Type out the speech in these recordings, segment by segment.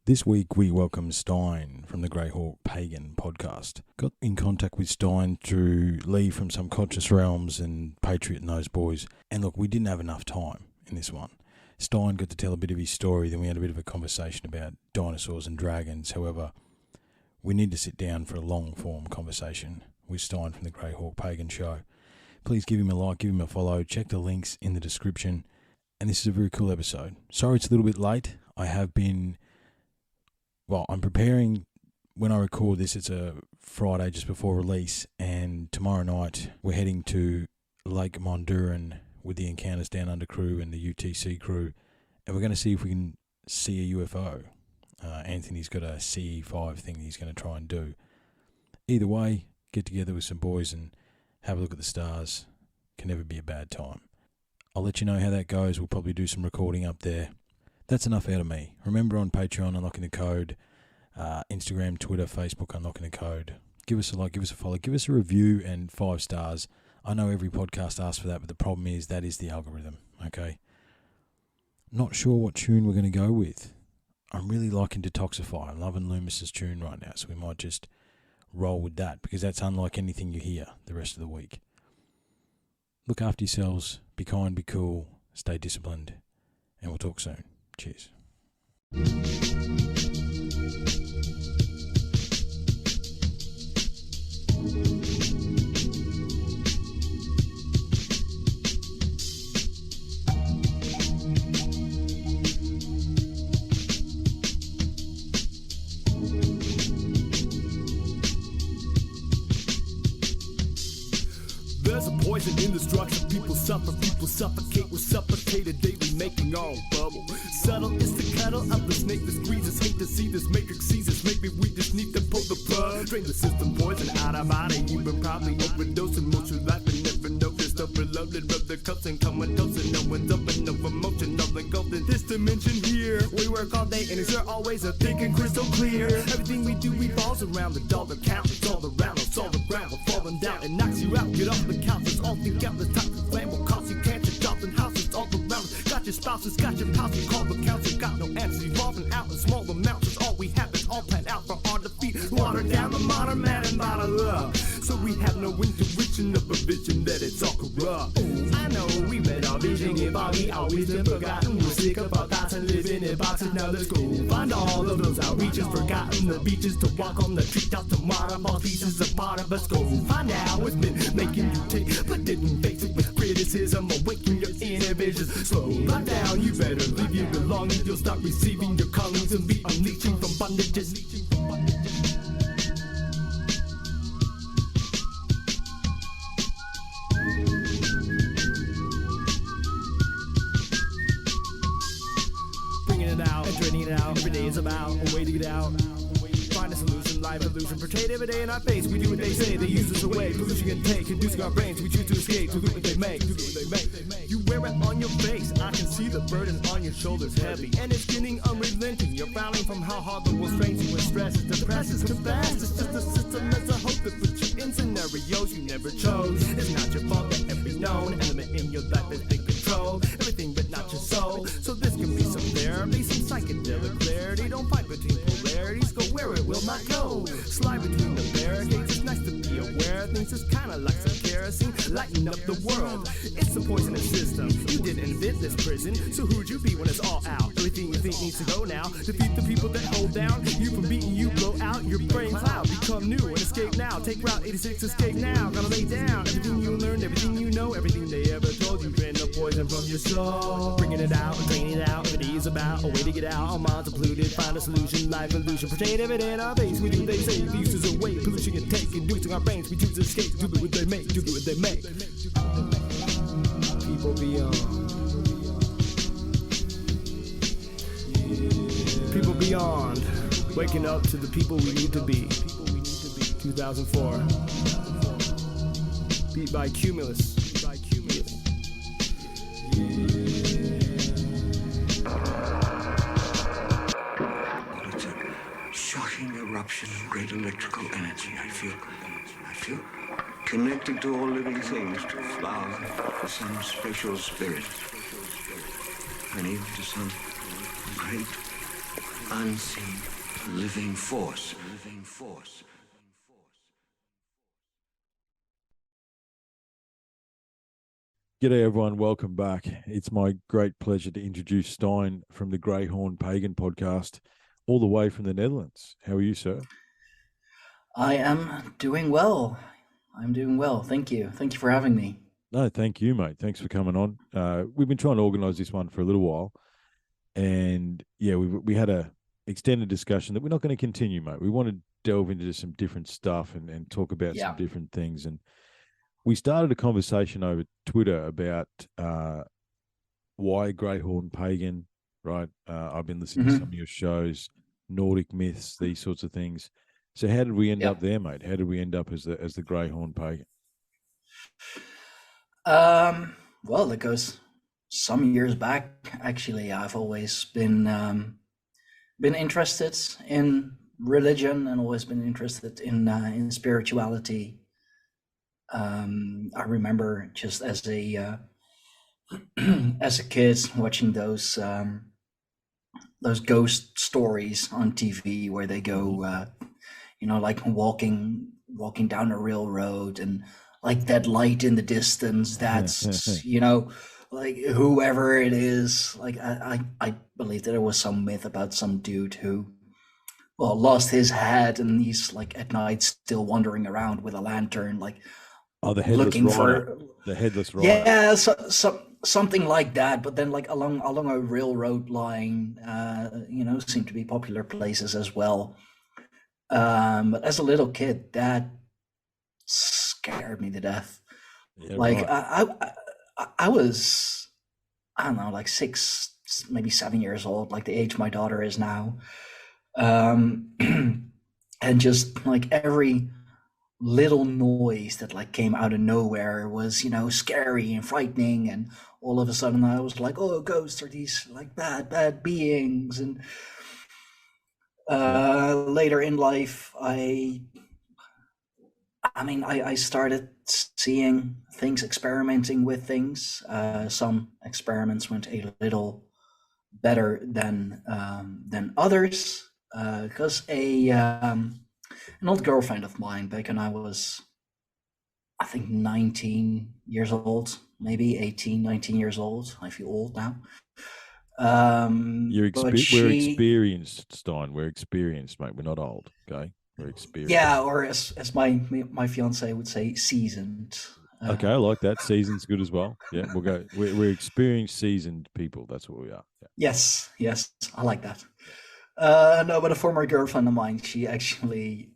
This week we welcome Stijn from the Greyhorn Pagan Podcast. Got in contact with Stijn through Lee from Subconscious Realms and Patriot and those boys. And look, we didn't have enough time in this one. Stijn got to tell a bit of his story, then we had a bit of a conversation about dinosaurs and dragons. However, we need to sit down for a long-form conversation with Stijn from the Greyhorn Pagan Show. Please give him a like, give him a follow, check the links in the description. And this is a very cool episode. Sorry it's a little bit late. I'm preparing, when I record this, it's a Friday just before release, and tomorrow night we're heading to Lake Monduran with the Encounters Down Under crew and the UTC crew, and we're going to see if we can see a UFO. Anthony's got a CE5 thing he's going to try and do. Either way, get together with some boys and have a look at the stars. Can never be a bad time. I'll let you know how that goes. We'll probably do some recording up there. That's enough out of me. Remember, on Patreon, Unlocking the Code, Instagram, Twitter, Facebook, Unlocking the Code. Give us a like, give us a follow, give us a review and 5 stars. I know every podcast asks for that, but the problem is that is the algorithm, okay? Not sure what tune we're going to go with. I'm really liking Detoxify. I'm loving Loomis's tune right now, so we might just roll with that because that's unlike anything you hear the rest of the week. Look after yourselves, be kind, be cool, stay disciplined, and we'll talk soon. Cheers. There's a poison in destruction. People suffer, people suffocate. We're suffocated daily, making our own bubble. Subtle is the cuddle of the snake that squeezes. Hate to see this matrix seizes. Maybe we just need to pull the plug. Drain the system, poison out our body. You've been probably overdosing most of your life and never noticed. Overloaded, rub the cups and come and toast. And no one's open, no emotion, nothing goes in this dimension here. We work all day and it's always a thinking crystal clear. Everything we do revolves around the dollar count. It's all around us, all around. We're falling down and knocks you out. Get off the couch, it's all think out. The top of flame will cost you cancer, jobs and houses all around. Got your spouses, got your house, you call the council. Got no answers, evolving out in small amounts. It's all we have, it's all planned out for our defeat. Water down the modern man and bottle up. So we have no intuition of a vision that it's all corrupt. I know we read our vision, if we always been forgotten. We're sick of our thoughts and living in boxes. Now let's go find all of those outreaches, forgotten the beaches to walk on the treetops tomorrow. All pieces a part of us. Go find out what's been making you tick, but didn't face it with criticism. Awaken your inner visions. Slow right down. You better leave your belongings. You'll start receiving your callings and be unleashing from bondages. Draining it out, every day is about a way to get out. Find a solution, live illusion, portrayed every day in our face. We do what they say, they use us away. Pollution can take, inducing our brains. We choose to escape, to do what they make. You wear it on your face, I can see the burden on your shoulders heavy. And it's getting unrelenting, you're frowning from how hard the world strains you. When stress is depresses, confess. It's just a system that's a hope that puts you in scenarios you never chose. It's not your fault that every known element in your life has been controlled. Everything but not your soul. So this can be some therapy, some psychedelic clarity. Don't fight between polarities, go where it will not go. Slide between the barricades, it's nice to be aware of things. It's kinda like some kerosene, lighten up the world. It's a poisonous system, you didn't invent this prison. So who'd you be when it's all out? Everything you think needs to go now. Defeat the people that hold down you from beating you, blow out your brain cloud. Become new and escape now, take Route 86, escape now. Gotta lay down everything you learned, everything you know, everything they ever told you. Ran the poison from your soul. Bringing it out, draining it out. It is about a way to get out. Our minds are polluted, find a solution. Life illusion, portrayed every day in our face. We do what they say, the uses away. Pollution can take, inducing our brains. We choose to escape, do what they make, do what they make. People beyond. People beyond. Waking up to the people we need to be. 2004. Beat by Cumulus. Shocking eruption of great electrical energy. I feel connected to all living things, to flowers, to some special spirit, and even to some great unseen, living force. Living force. G'day everyone, welcome back. It's my great pleasure to introduce Stijn from the Greyhorn Pagan Podcast, all the way from the Netherlands. How are you, sir? I am doing well. I'm doing well. Thank you. Thank you for having me. No, thank you, mate. Thanks for coming on. We've been trying to organise this one for a little while, and yeah, we had a extended discussion that we're not going to continue, mate. We want to delve into some different stuff and talk about some different things. And we started a conversation over Twitter about why Greyhorn Pagan, right? I've been listening to some of your shows, Nordic myths, these sorts of things. So how did we end up there, mate? How did we end up as the Greyhorn Pagan? Well, it goes some years back. Actually, I've always been interested in religion and always been interested in spirituality. I remember just as a as a kid watching those ghost stories on TV where they go, like walking down a real road and like that light in the distance. That's like whoever it is. Like I believe that there was some myth about some dude who lost his head and he's like at night still wandering around with a lantern, like. Oh, the headless rider. The headless rider. Yeah, something like that. But then, like along a railroad line, seem to be popular places as well. But as a little kid, that scared me to death. Yeah, like right. I was, I don't know, like 6, maybe 7 years old, like the age my daughter is now, and just like every little noise that like came out of nowhere was scary and frightening, and all of a sudden I was like, oh, ghosts are these like bad beings. And later in life I started seeing things, experimenting with things. Some experiments went a little better than others, because an old girlfriend of mine back when I was, I think, 19 years old, maybe 18, 19 years old. I feel old now. We're experienced, Stijn. We're experienced, mate. We're not old, okay? We're experienced. Yeah, or as my fiance would say, seasoned. Okay, I like that. Seasoned's good as well. Yeah, we'll go. We're experienced, seasoned people. That's what we are. Yeah. Yes, I like that. No, but a former girlfriend of mine, she actually,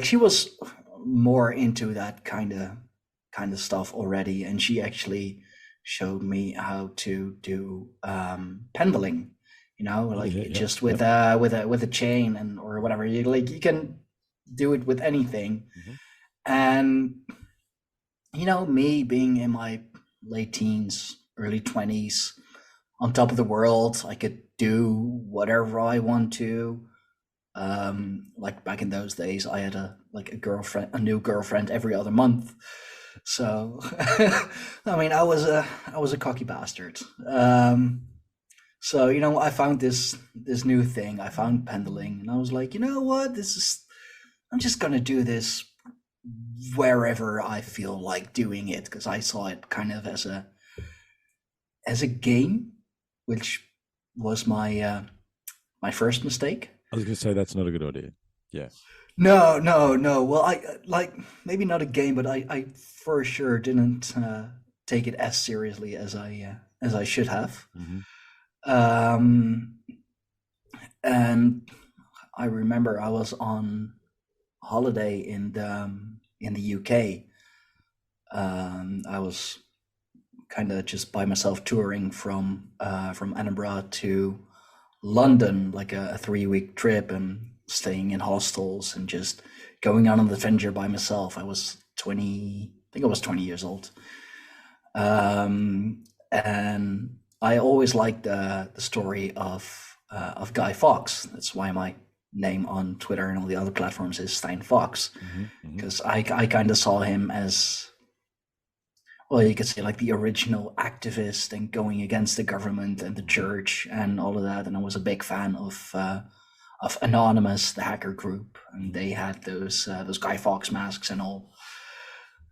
she was more into that kind of stuff already, and she actually showed me how to do pendling, with a chain and or whatever. You can do it with anything, and me being in my late teens, early 20s, on top of the world, I could do whatever I want to. Like back in those days, I had a new girlfriend every other month. So, I was a cocky bastard. So I found this new thing. I found pendling, and I was like, you know what? I'm just gonna do this wherever I feel like doing it, because I saw it kind of as a game, which was my first mistake. I was going to say that's not a good idea. Yeah. No. Well, I maybe not a game, but I for sure didn't take it as seriously as I should have. And I remember I was on holiday in the UK. I was kind of just by myself touring from Edinburgh to London, like a 3-week trip, and staying in hostels and just going on an adventure by myself. I was 20, I think I was 20 years old. And I always liked the story of Guy Fawkes. That's why my name on Twitter and all the other platforms is Stijn Fox, because I kind of saw him as, well, you could say like the original activist and going against the government and the church and all of that. And I was a big fan of Anonymous, the hacker group, and they had those Guy Fawkes masks and all.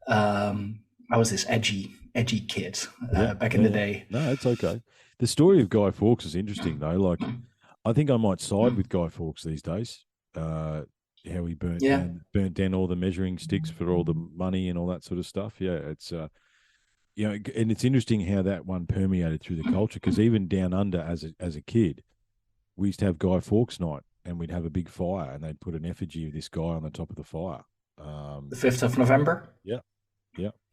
I was this edgy kid back in the day. No, it's okay. The story of Guy Fawkes is interesting though. Like, I think I might side with Guy Fawkes these days. How he burnt down all the measuring sticks for all the money and all that sort of stuff. Yeah, it's and it's interesting how that one permeated through the culture, because even down under as a kid, we used to have Guy Fawkes night, and we'd have a big fire, and they'd put an effigy of this guy on the top of the fire. The 5th of November. Yeah.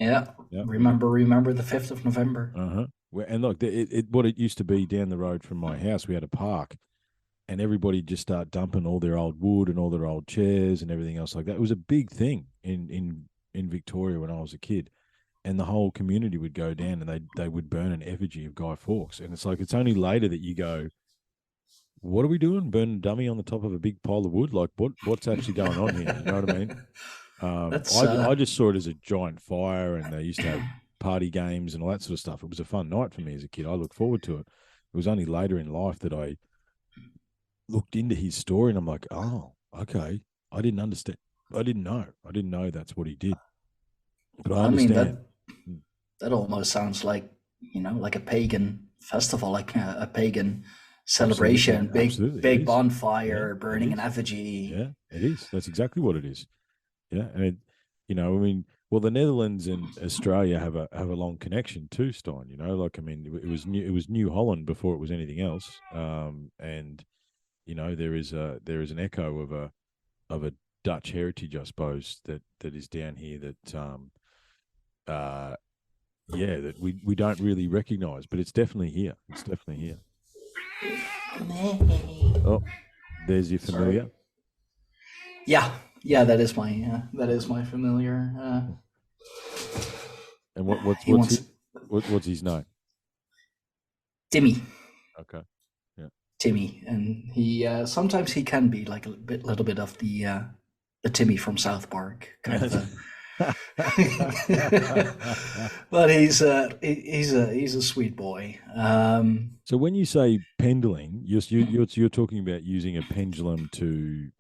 Remember the 5th of November. And look, what it used to be down the road from my house, we had a park, and everybody just start dumping all their old wood and all their old chairs and everything else like that. It was a big thing in Victoria when I was a kid, and the whole community would go down and they would burn an effigy of Guy Fawkes. And it's like, it's only later that you go, what are we doing? Burning a dummy on the top of a big pile of wood? Like, what's actually going on here? You know what I mean? I just saw it as a giant fire, and they used to have party games and all that sort of stuff. It was a fun night for me as a kid. I looked forward to it. It was only later in life that I looked into his story, and I'm like, oh, okay. I didn't understand. I didn't know that's what he did. But I understand. Mean, that almost sounds like, like a pagan festival, like a pagan celebration, big bonfire, burning an effigy. Yeah, it is. That's exactly what it is. Yeah, and the Netherlands and Australia have a long connection too, Stijn. It was New Holland before it was anything else, and there is an echo of a Dutch heritage, I suppose, that is down here that that we don't really recognise, but it's definitely here. It's definitely here. Oh, there's your familiar. Sorry. Yeah, that is my familiar. And what's his name? Timmy. Okay. Yeah. Timmy, and he sometimes he can be like a little bit of the Timmy from South Park kind of. But he's a sweet boy. So when you say pendling, you're talking about using a pendulum to.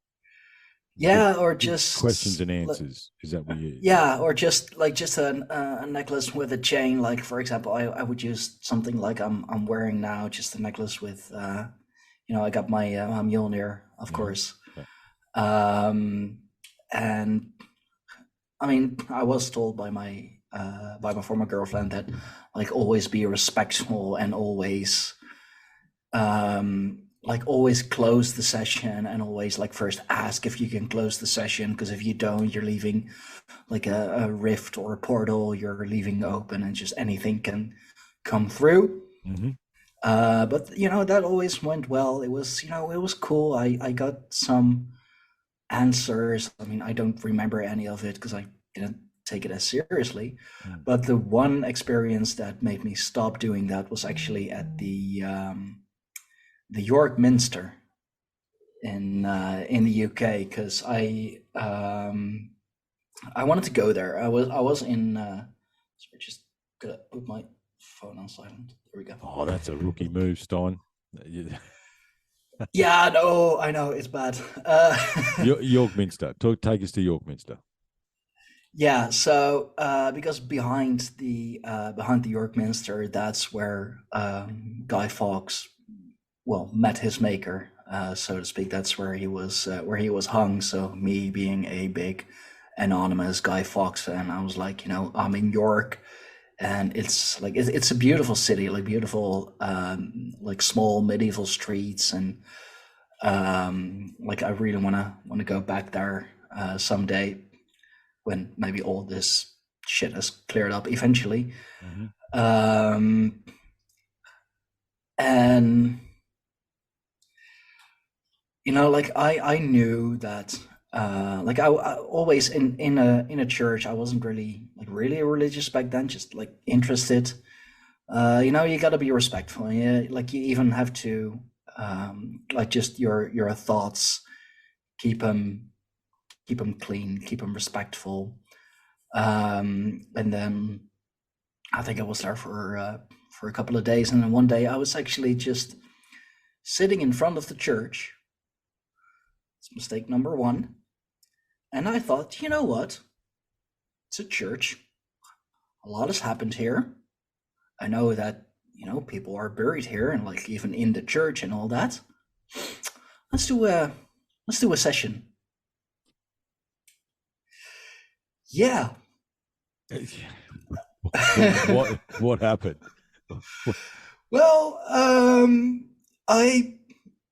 Yeah, or just questions and answers. Is that what you? Yeah, or just a necklace with a chain. Like, for example, I would use something like I'm wearing now, just a necklace with, I got my Mjolnir, of course. Yeah. And I mean, I was told by my former girlfriend that, like, always be respectful and always always close the session, and always first ask if you can close the session, because if you don't, you're leaving like a rift or a portal, you're leaving open, and just anything can come through. Mm-hmm. But that always went well. It was cool. I got some answers. I mean, I don't remember any of it because I didn't take it as seriously. But the one experience that made me stop doing that was actually at the York Minster in the UK, because I wanted to go there. I was in. Sorry, just gotta put my phone on silent. There we go. Oh, that's a rookie move, Stijn. Yeah, no, I know it's bad. York Minster. Take us to York Minster. Yeah, so because behind the York Minster, that's where Guy Fawkes met his maker, so to speak. That's where he was hung. So me being a big Anonymous Guy Fawkes fan, I was like, I'm in York, and it's a beautiful city, like beautiful, small medieval streets, and I really want to go back there someday, when maybe all this shit has cleared up eventually. Mm-hmm. And I knew that I always in a church, I wasn't really religious back then, just interested. You got to be respectful. Yeah, you even have to just your thoughts, keep them clean, keep them respectful. And then I think I was there for a couple of days, and then one day I was actually just sitting in front of the church. It's mistake number one. And I thought, you know what? It's a church. A lot has happened here. I know that, people are buried here and like even in the church and all that. Let's do a session. Yeah. What happened? Well, I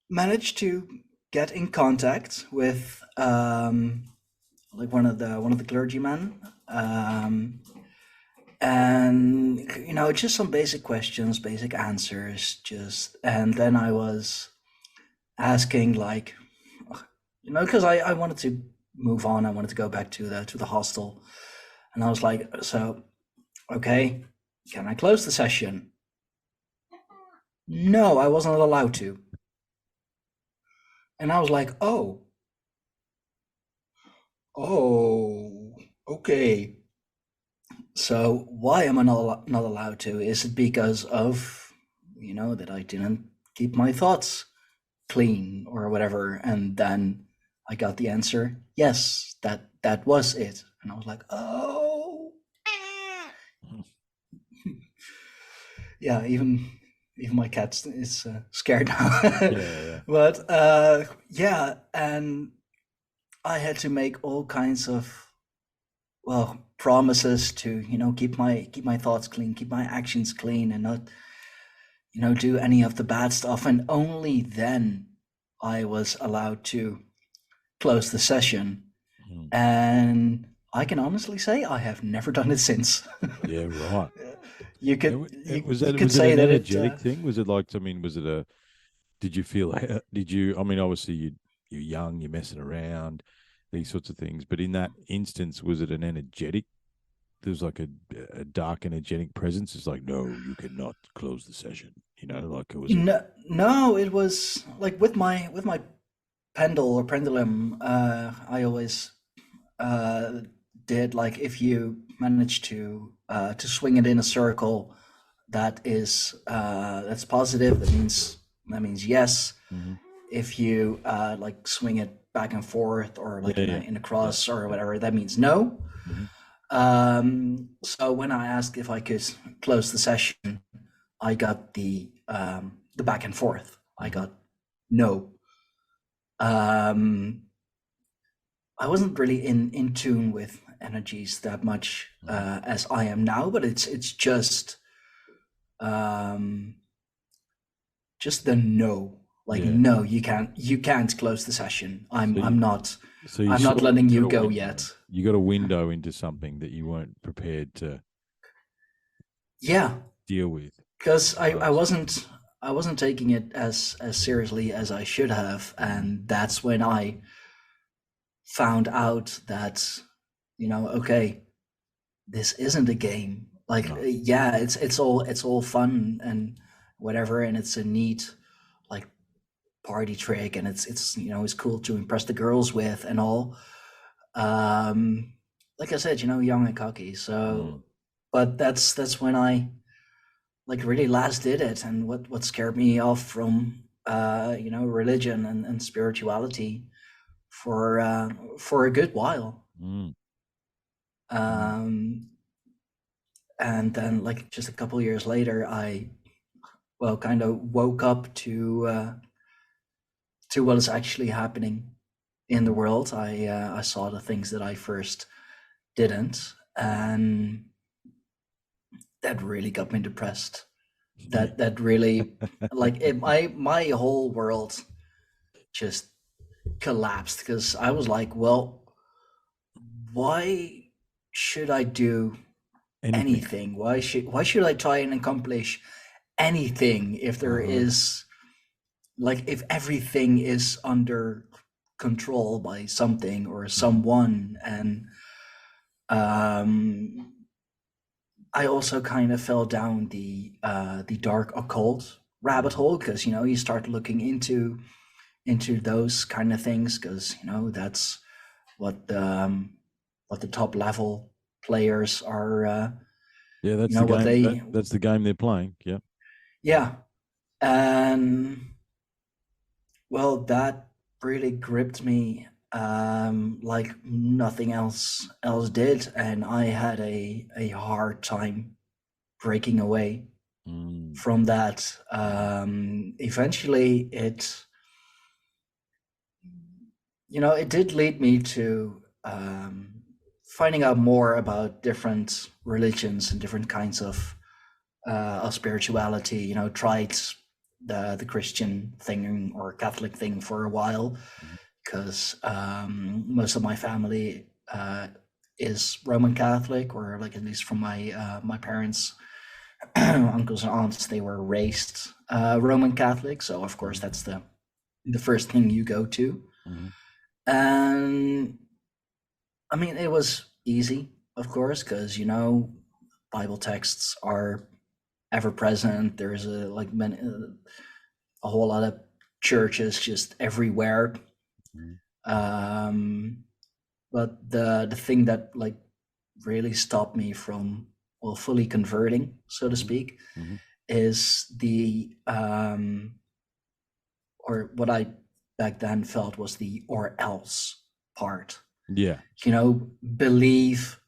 managed to get in contact with like one of the clergymen, and just some basic questions, basic answers, and then I was asking, like, because I wanted to move on, I wanted to go back to the hostel, and I was like, so okay, can I close the session? No, I wasn't allowed to. And I was like, oh, okay. So why am I not allowed to? Is it because of, that I didn't keep my thoughts clean or whatever? And then I got the answer, yes, that was it. And I was like, oh. Yeah, even my cat is scared now. Yeah. But yeah, and I had to make all kinds of promises to keep my thoughts clean, keep my actions clean, and not do any of the bad stuff. And only then I was allowed to close the session. And I can honestly say I have never done it since. Yeah, right. You could was you it could say an that energetic thing? Was it like, was it did you feel, obviously you're young, you're messing around, these sorts of things, but in that instance, was it an energetic, there was like a dark energetic presence? It's like, no, you cannot close the session, like it was. No, it was like with my pendulum, I always did, like, if you manage to swing it in a circle that is that's positive, that means yes. Mm-hmm. If you like swing it back and forth, or like in a cross or whatever, that means no. Mm-hmm. So when I asked if I could close the session, I got the back and forth. I got no. I wasn't really in tune with energies that much as I am now, but it's just the no. Like, no, you can't close the session. I'm not letting you go yet. You got a window into something that you weren't prepared to deal with. Because I wasn't taking it as seriously as I should have, and that's when I found out that okay, this isn't a game. Like, no. Yeah, it's all fun and whatever, and it's a neat like party trick, and it's it's cool to impress the girls with and all. Like I said, young and cocky. So, but that's when I like really last did it, and what scared me off from religion and spirituality for a good while. And then, like, just a couple of years later, I kind of woke up to what is actually happening in the world. I saw the things that I first didn't, and that really got me depressed. That really, like, my whole world just collapsed, because I was like, well, why should I do anything? Why should I try and accomplish anything if there is, like, if everything is under control by something or someone? And I also kind of fell down the dark occult rabbit hole, because you start looking into those kind of things, because that's what the top level players are Yeah, that's You know the what game. they, That's the game they're playing. Yeah. yeah, and well, that really gripped me like nothing else did, and I had a hard time breaking away Mm. from that. Eventually, it did lead me to finding out more about different religions and different kinds of spirituality. Tried the Christian thing or Catholic thing for a while, Mhm. because most of my family is Roman Catholic, or like at least from my parents, uncles and aunts, they were raised Roman Catholic. So of course that's the first thing you go to. Mhm. And I mean, it was easy, of course, because Bible texts are ever present. There's a whole lot of churches just everywhere. Mhm. But the thing that like really stopped me from fully converting, so to speak, Mhm. is the or what I back then felt was the or else part. Yeah. Believe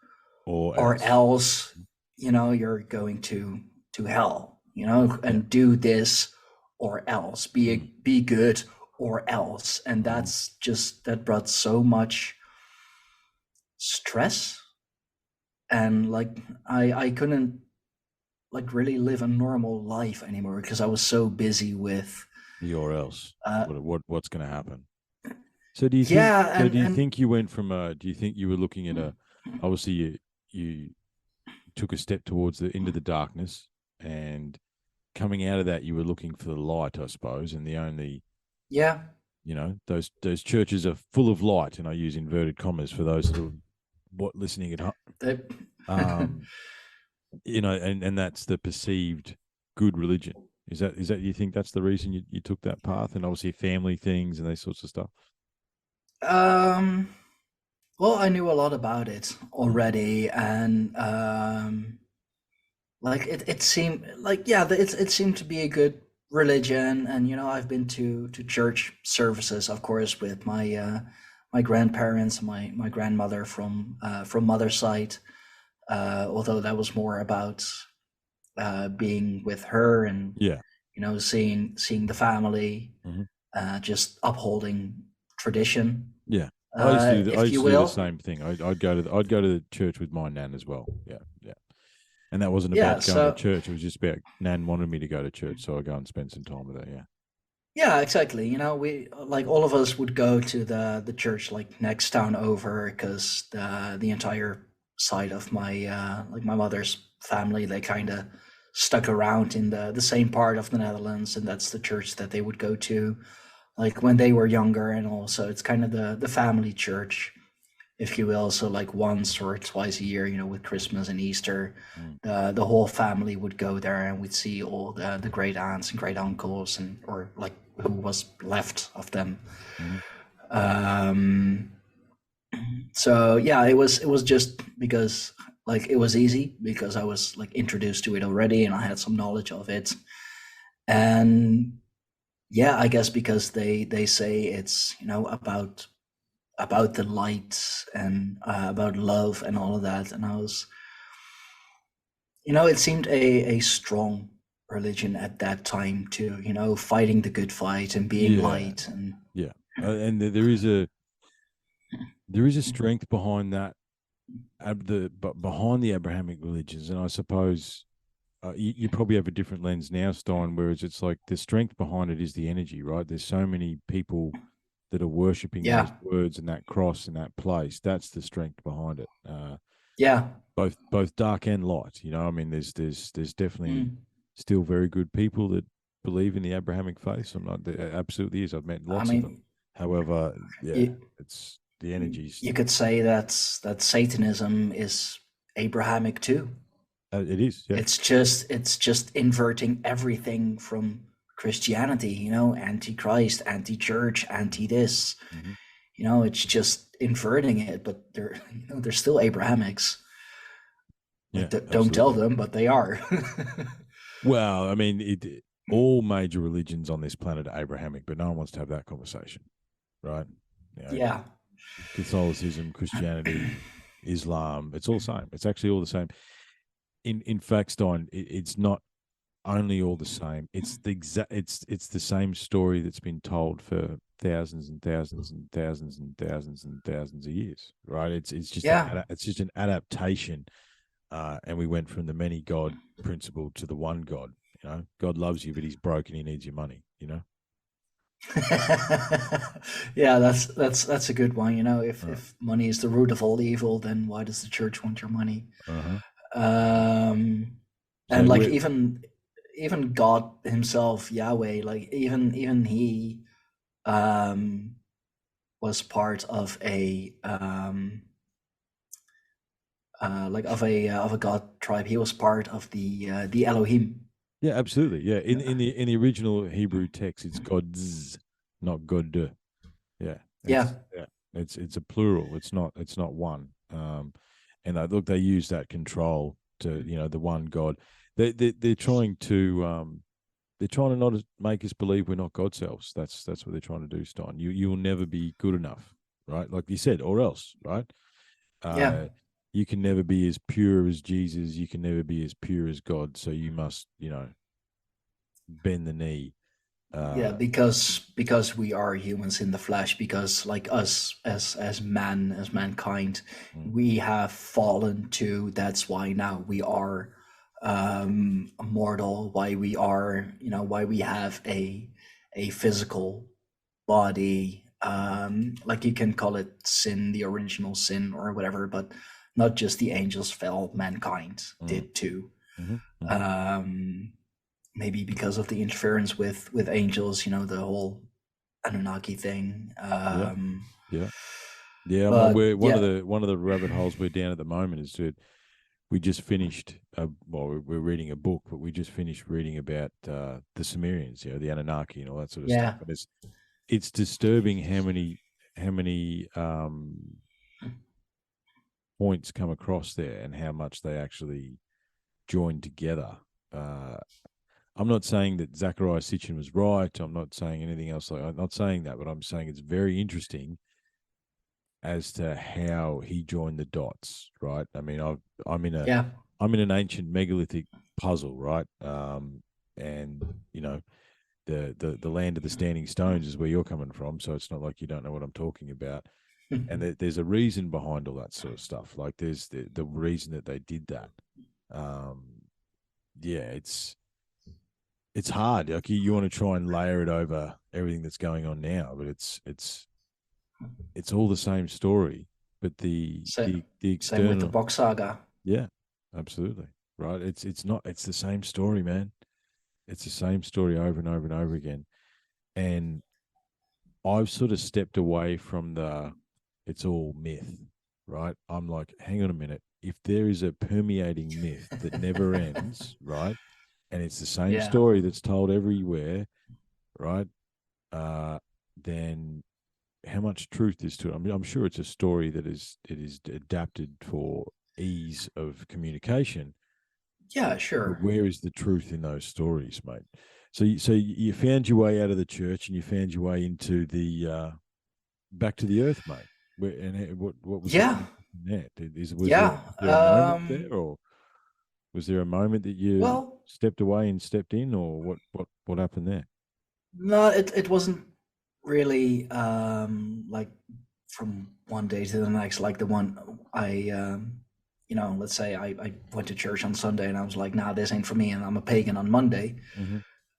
Or or else. else you're going to hell, and do this or else, be good or else. And that brought so much stress, and like I couldn't like really live a normal life anymore because I was so busy with The or else. uh What's going to happen? So do you think? yeah. So and do you and think you went from a? Do you think you were looking at a? Obviously, you took a step towards the into the darkness, and coming out of that, you were looking for the light, I suppose. And the only, yeah. those churches are full of light, and I use inverted commas for those that are listening at home. they, Um, and that's the perceived good religion. Is that you think that's the reason you took that path, and obviously family things and those sorts of stuff? um well, I knew a lot about it Mm. already, and like it seemed like, yeah, it seemed to be a good religion. And I've been to church services, of course, with my grandparents, my grandmother from mother's side, although that was more about being with her, and Yeah. seeing the family, Hmm. just upholding tradition, Yeah. I used to do. I if used you to do the will. same thing. I'd go to the church with my nan as well. Yeah, yeah. And that wasn't Yeah, about going to so church. It was just about nan wanted me to go to church, so I go and spend some time with her. Yeah. yeah, exactly. We, like, all of us would go to the church like next town over, because the entire side of my mother's family, they kind of stuck around in the same part of the Netherlands, and that's the church that they would go to like when they were younger. And also it's kind of the family church, if you will. So like once or twice a year, with Christmas and Easter, Mm. the whole family would go there, and we'd see all the great aunts and great uncles, and or like who was left of them. Mhm. Um, so yeah, it was just because like it was easy, because I was like introduced to it already, and I had some knowledge of it. And yeah, I guess because they say it's about the light, and about love and all of that. And I was, it seemed a strong religion at that time too, fighting the good fight and being Yeah. light. And Yeah. And there is a strength behind that, behind the Abrahamic religions, and I suppose you probably have a different lens now, Stein, whereas it's like the strength behind it is the energy, right? There's so many people that are worshiping those yeah, words and that cross and that place. That's the strength behind it. yeah. Both dark and light. I mean, there's definitely Mm. still very good people that believe in the Abrahamic faith. I'm not there absolutely is. I've met I lots of them. mean, However, yeah, you, it's the energies. you could say that Satanism is Abrahamic too. It is, yeah. It's just inverting everything from Christianity, anti-Christ, anti-church, anti-this. Mhm. It's just inverting it, but they're still Abrahamics. Like, don't tell them, but they are. Well, I mean, all major religions on this planet are Abrahamic, but no one wants to have that conversation, right? You know, Yeah. Catholicism, Christianity, Islam, it's all the same. It's actually all the same. In fact, Stijn, it's not only all the same. It's the same story that's been told for thousands and thousands and thousands and thousands and thousands of years, right? It's just it's just an adaptation, and we went from the many God principle to the one God. You know, God loves you, but He's broken. He needs your money. You know. Yeah, that's a good one. You know, if money is the root of all evil, then why does the church want your money? And like even God himself, Yahweh, like even he was part of a of a God tribe. He was part of the Elohim. Yeah, absolutely. Yeah, in the original Hebrew text, it's God's, not God. Yeah, it's a plural. It's not one. And they use that control to, you know, the one God. They're trying to not make us believe we're not God's selves. That's what they're trying to do, Stijn. You'll never be good enough, right? Like you said, or else, right? You can never be as pure as Jesus. You can never be as pure as God. So you must, you know, bend the knee. Because we are humans in the flesh. Because like us as mankind, we have fallen too. That's why now we are mortal. Why we are, you know, why we have a physical body. Like you can call it sin, the original sin or whatever, but not just the angels fell, mankind did too. Maybe because of the interference with angels, you know, the whole Anunnaki thing. One of the rabbit holes we're down at the moment is that we just finished. We're reading a book, but we just finished reading about the Sumerians, you know, the Anunnaki and all that sort of stuff. And it's disturbing how many points come across there and how much they actually joined together. I'm not saying that Zachariah Sitchin was right. I'm not saying anything else. I'm not saying that, but I'm saying it's very interesting as to how he joined the dots. Right? I mean, I'm in an ancient megalithic puzzle, right? And you know, the land of the standing stones is where you're coming from, so it's not like you don't know what I'm talking about. And there's a reason behind all that sort of stuff. Like there's the reason that they did that. It's hard. Like you want to try and layer it over everything that's going on now, but it's all the same story. But the external, same with the Box Saga. Yeah, absolutely. Right. It's the same story, man. It's the same story over and over and over again. And I've sort of stepped away from it's all myth, right? I'm like, hang on a minute. If there is a permeating myth that never ends, right? And it's the same story that's told everywhere, right? Then how much truth is to it? I mean, I'm sure it's a story that is adapted for ease of communication. Yeah, sure. But where is the truth in those stories, mate? So you found your way out of the church and you found your way into the back to the earth, mate. What was that? Was there a moment there, or was there a moment that you stepped away and stepped in, or what happened there? No, it wasn't really like from one day to the next. Like the one you know, let's say I went to church on Sunday and I was like, nah, this ain't for me, and I'm a pagan on Monday.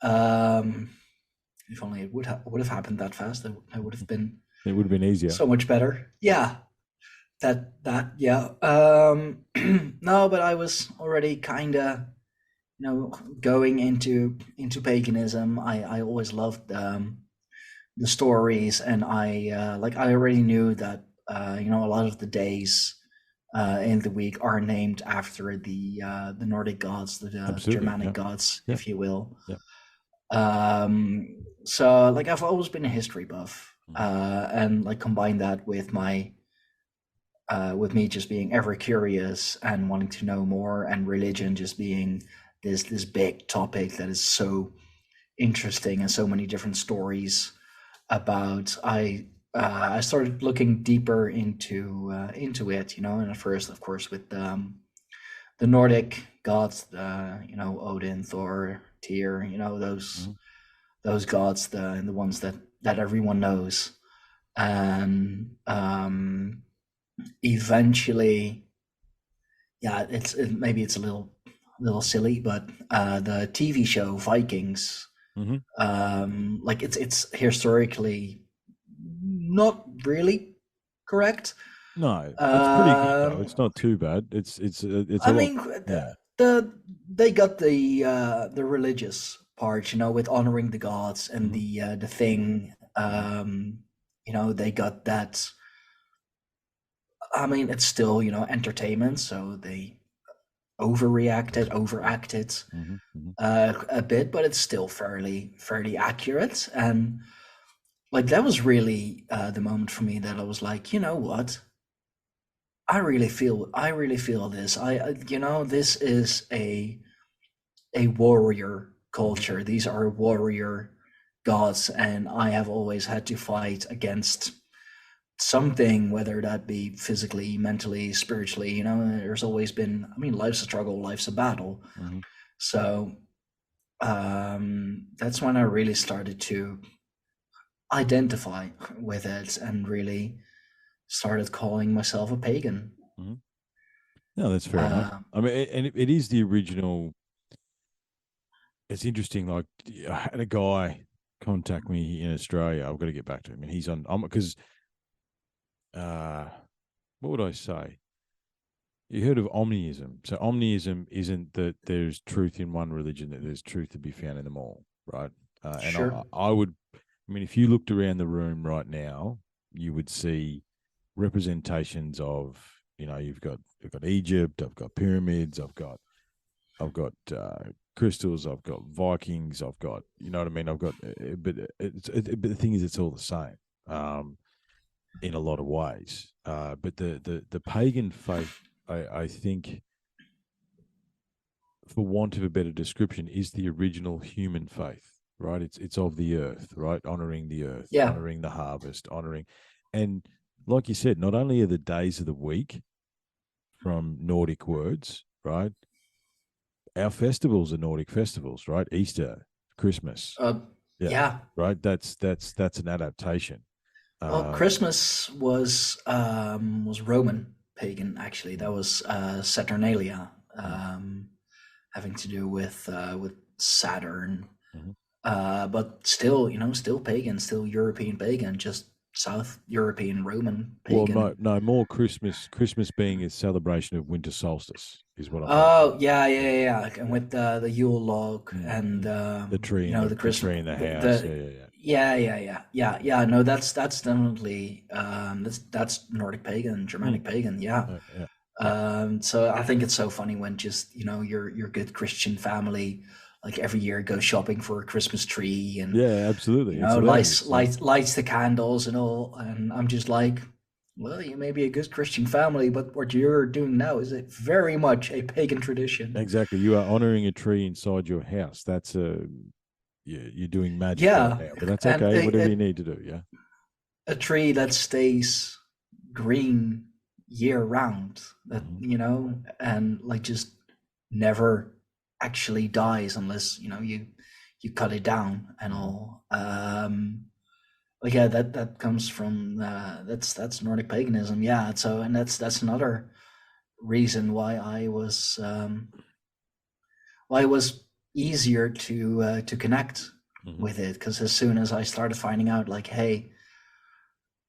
If only it would have happened that fast, it would have been. It would have been easier. So much better. Yeah. Yeah. No, but I was already kind of, you know, going into paganism. I always loved the stories, and I already knew that you know, a lot of the days in the week are named after the Nordic gods, the Germanic gods, if you will. So like I've always been a history buff, and like combine that with my with me just being ever curious and wanting to know more, and religion just being this big topic that is so interesting and so many different stories about. I started looking deeper into it, and at first, of course, with the Nordic gods, Odin, Thor, Tyr, those gods, the ones that everyone knows, and eventually, yeah, maybe it's a little silly, but the TV show Vikings, like it's historically not really correct. No, it's pretty good though. It's not too bad. It's I a lot. mean, Yeah. they got the religious part, with honoring the gods and the thing. They got that. I mean, it's still entertainment, so they overacted a bit, but it's still fairly accurate. And like that was really the moment for me that I was like, you know what? I really feel this. This is a warrior culture. These are warrior gods, and I have always had to fight against something, whether that be physically, mentally, spiritually. There's always been. I mean, life's a struggle, life's a battle. So that's when I really started to identify with it and really started calling myself a pagan. No, that's fair enough. I mean, and it is the original. It's interesting. Like, I had a guy contact me in Australia. I've got to get back to him, and he's on. Because, what would I say? You heard of omniism. So omniism isn't that there's truth in one religion; that there's truth to be found in them all, right? And Sure. I would. I mean, if you looked around the room right now, you would see representations of, I've got Egypt, I've got pyramids, I've got crystals, I've got Vikings, I've got, you know what I mean? I've got, but the thing is, it's all the same, in a lot of ways. But the pagan faith, I think, for want of a better description, is the original human faith. Right, it's of the earth, right? Honoring the earth, honoring the harvest, and like you said, not only are the days of the week from Nordic words, right? Our festivals are Nordic festivals, right? Easter, Christmas, Yeah. right. That's an adaptation. Well, Christmas was Roman pagan, actually. That was Saturnalia, having to do with Saturn. But still, still pagan, still European pagan, just South European Roman pagan. Well, no, more Christmas. Christmas being a celebration of winter solstice is what I'm. Oh, yeah, and with the Yule log and the tree, the Christmas tree in the house. Yeah. No, that's definitely that's Nordic pagan, Germanic pagan. Yeah. So I think it's so funny when just your good Christian family, like every year, goes shopping for a Christmas tree and absolutely, lights the candles and all, and I'm just like, well, you may be a good Christian family, but what you're doing now is very much a pagan tradition. Exactly, you are honoring a tree inside your house. That's you're doing magic right now, but that's okay. Whatever you need to do, a tree that stays green year round, that and like just never actually dies unless you cut it down and all. That comes from that's Nordic paganism. So, and that's another reason why I was easier to connect with it, because as soon as I started finding out, like, hey,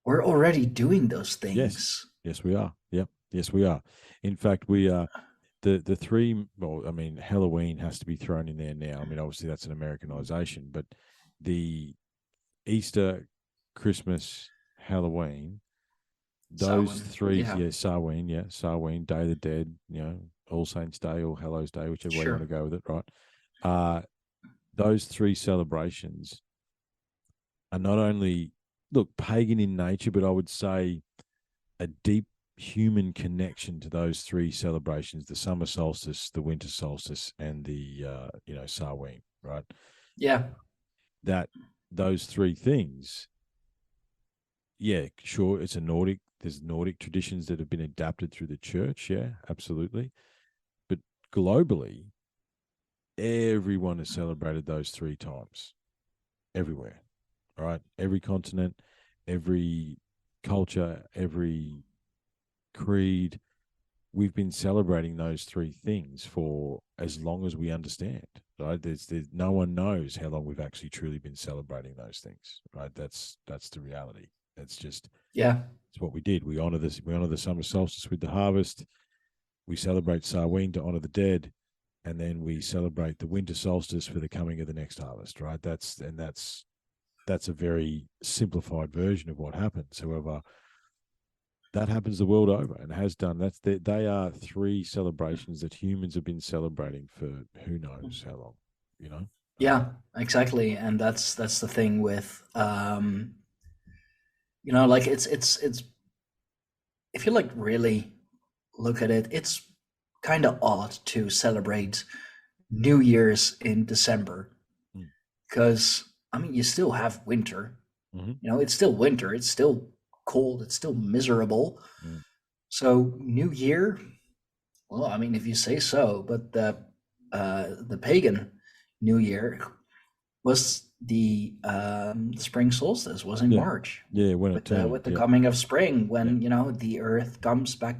we're already doing those things. Yes, we are. Yep. Yes, we are. In fact, we are. The three, well, I mean, Halloween has to be thrown in there now. I mean, obviously that's an Americanization, but the Easter, Christmas, Halloween, those Samhain, three, Samhain, Day of the Dead, All Saints Day, All Hallows Day, whichever way you want to go with it, right? Those three celebrations are not only, look, pagan in nature, but I would say a deep human connection to those three celebrations: the summer solstice, the winter solstice, and the Samhain, right? Yeah. That those three things, yeah, sure, it's a Nordic. There's Nordic traditions that have been adapted through the church, yeah, absolutely. But globally, everyone has celebrated those 3 times, everywhere, right? Every continent, every culture, every creed, we've been celebrating those 3 things for as long as we understand, right? There's no one knows how long we've actually truly been celebrating those things, right? That's the reality. That's just, Yeah. it's what we did. We honor this. We honor the summer solstice with the harvest. We celebrate Samhain to honor the dead, and then we celebrate the winter solstice for the coming of the next harvest, right? That's a very simplified version of what happens. However, that happens the world over and has done. They are 3 celebrations that humans have been celebrating for who knows how long, you know? Yeah, exactly. And that's the thing with like it's if you like really look at it, it's kind of odd to celebrate New Year's in December, because I mean you still have winter. Mm-hmm. It's still winter, it's still cold, it's still miserable. So New Year, well, I mean, if you say so, but the pagan New Year was the spring solstice, was in March. Yeah, when it turned, with the coming of spring, when the earth comes back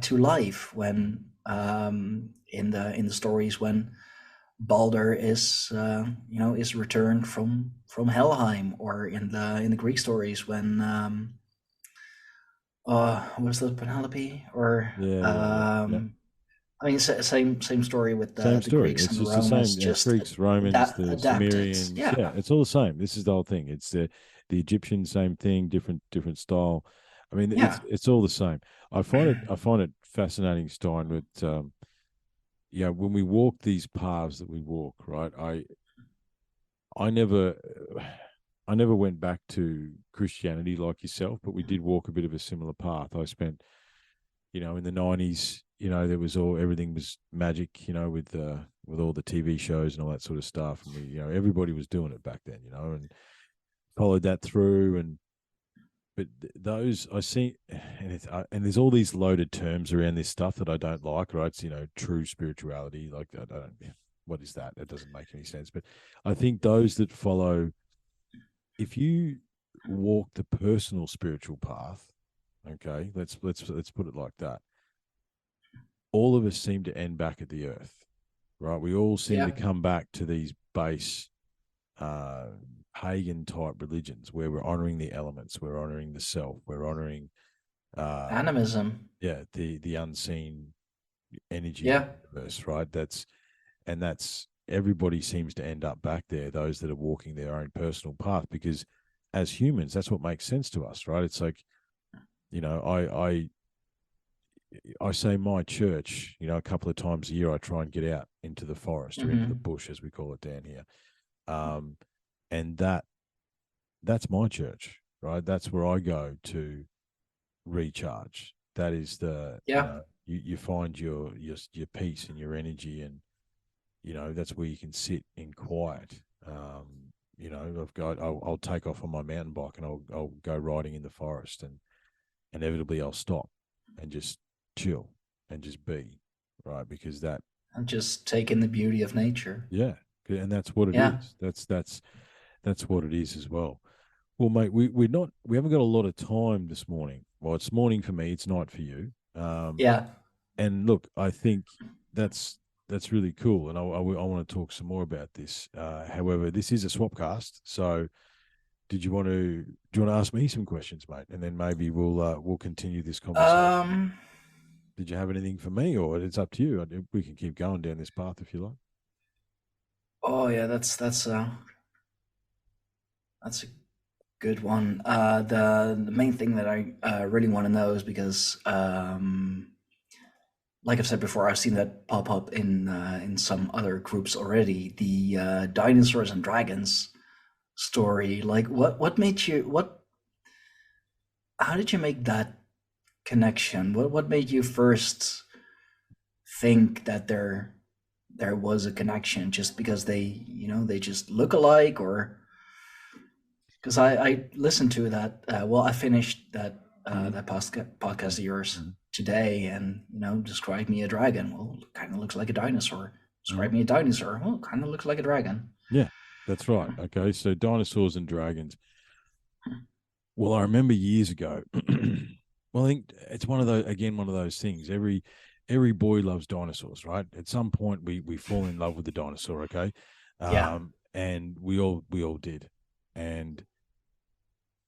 to life, when in the stories when Balder is is returned from Helheim, or in the Greek stories when was that Penelope, or I mean, same story with same the story. Greeks It's and just the Romans, same. just Greeks, Romans, the adapted. Sumerians. Yeah. Yeah, it's all the same. This is the whole thing. It's the Egyptian, same thing, different style. I mean, Yeah. it's all the same. I find it fascinating, Stein. With when we walk these paths that we walk, right? I never went back to Christianity like yourself, but we did walk a bit of a similar path. I spent, in the 90s, there was everything was magic, with all the TV shows and all that sort of stuff. And we, everybody was doing it back then, and followed that through. But those I see, and there's all these loaded terms around this stuff that I don't like, right? It's, true spirituality. Like, I don't, what is that? That doesn't make any sense. But I think those that follow, if you walk the personal spiritual path, okay, let's put it like that. All of us seem to end back at the earth, right? We all seem to come back to these base pagan type religions where we're honoring the elements, we're honoring the self, we're honoring animism. Yeah, the unseen energy Yeah. of the universe, right? That's everybody seems to end up back there, those that are walking their own personal path, because as humans, that's what makes sense to us, right? It's like, I say my church, a couple of times a year, I try and get out into the forest or into the bush, as we call it down here. And that's my church, right? That's where I go to recharge. That is you find your peace and your energy, and that's where you can sit in quiet. I'll take off on my mountain bike and I'll go riding in the forest, and inevitably I'll stop and just chill and just be, right? Because that, and just take in the beauty of nature. yeah, and that's what it is. That's what it is as well. Well, mate, we haven't got a lot of time this morning. Well, it's morning for me, it's night for you. And look, I think that's really cool, and I want to talk some more about this. However, this is a swapcast, so do you want to ask me some questions, mate, and then maybe we'll continue this conversation. Did you have anything for me, or it's up to you? We can keep going down this path if you like. Oh yeah, that's a good one. The main thing that I really want to know is because, like I've said before, I've seen that pop up in some other groups already. The dinosaurs and dragons story. Like, what made you? How did you make that connection? What made you first think that there was a connection, just because they just look alike? Or because I listened to that, I finished that that podcast of yours today, and describe me a dragon. Well, it kind of looks like a dinosaur. Describe me a dinosaur. Well, kind of looks like a dragon. Yeah, that's right. Okay, so dinosaurs and dragons. Well, I remember years ago. Well, I think it's one of those things. Every boy loves dinosaurs, right? At some point, we fall in love with the dinosaur. Okay, Yeah. and we all did, and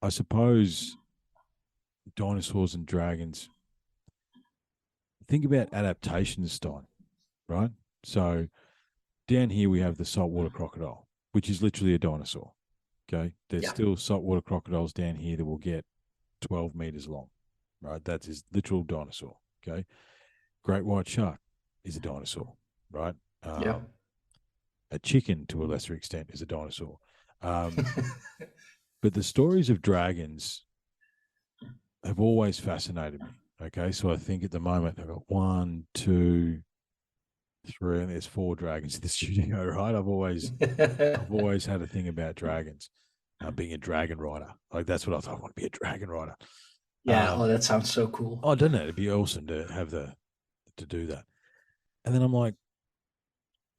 I suppose dinosaurs and dragons. Think about adaptations, Stein, right? So down here we have the saltwater crocodile, which is literally a dinosaur. Okay, there's Yeah. still saltwater crocodiles down here that will get 12 meters long, right? That's his literal dinosaur. Okay, great white shark is a dinosaur, right? Yeah. A chicken, to a lesser extent, is a dinosaur. But the stories of dragons have always fascinated me. Okay, so I think at the moment I've got 1, 2, 3, and there's 4 dragons in the studio, right? I've always had a thing about dragons, being a dragon rider. Like, that's what I thought. I want to be a dragon rider. Yeah. That sounds so cool. I don't know. It'd be awesome to have to do that. And then I'm like,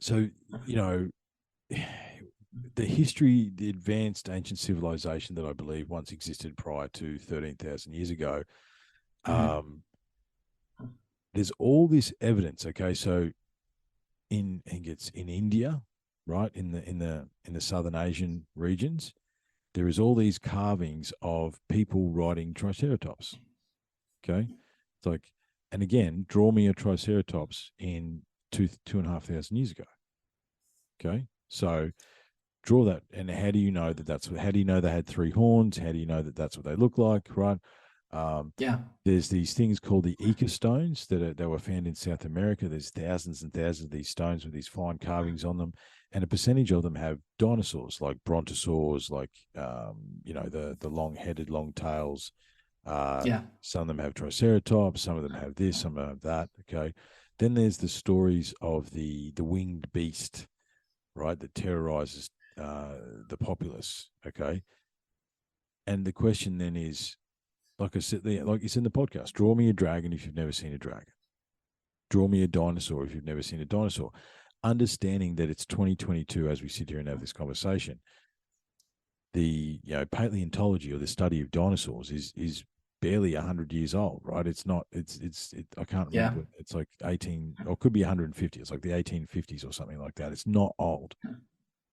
so, the history, the advanced ancient civilization that I believe once existed prior to 13,000 years ago, there's all this evidence. Okay, so I think it's in India, right, in the southern Asian regions, there is all these carvings of people riding triceratops. Okay, it's like, and again, draw me a triceratops in 2,500 years ago. Okay, so draw that, and how do you know that how do you know they had 3 horns? How do you know that that's what they look like, right? Yeah. There's these things called the Ica stones that were found in South America. There's thousands and thousands of these stones with these fine carvings on them, and a percentage of them have dinosaurs, like brontosaurs, like the long-headed, long tails. Yeah. Some of them have triceratops. Some of them have this. Some of them have that. Okay. Then there's the stories of the winged beast, right, that terrorizes the populace. Okay. And the question then is, like I said, like it's in the podcast, draw me a dragon if you've never seen a dragon. Draw me a dinosaur if you've never seen a dinosaur. Understanding that it's 2022 as we sit here and have this conversation, the paleontology, or the study of dinosaurs, is barely 100 years old, right? It's not. I can't remember. Yeah. It's like 18, or it could be 150. It's like the 1850s or something like that. It's not old.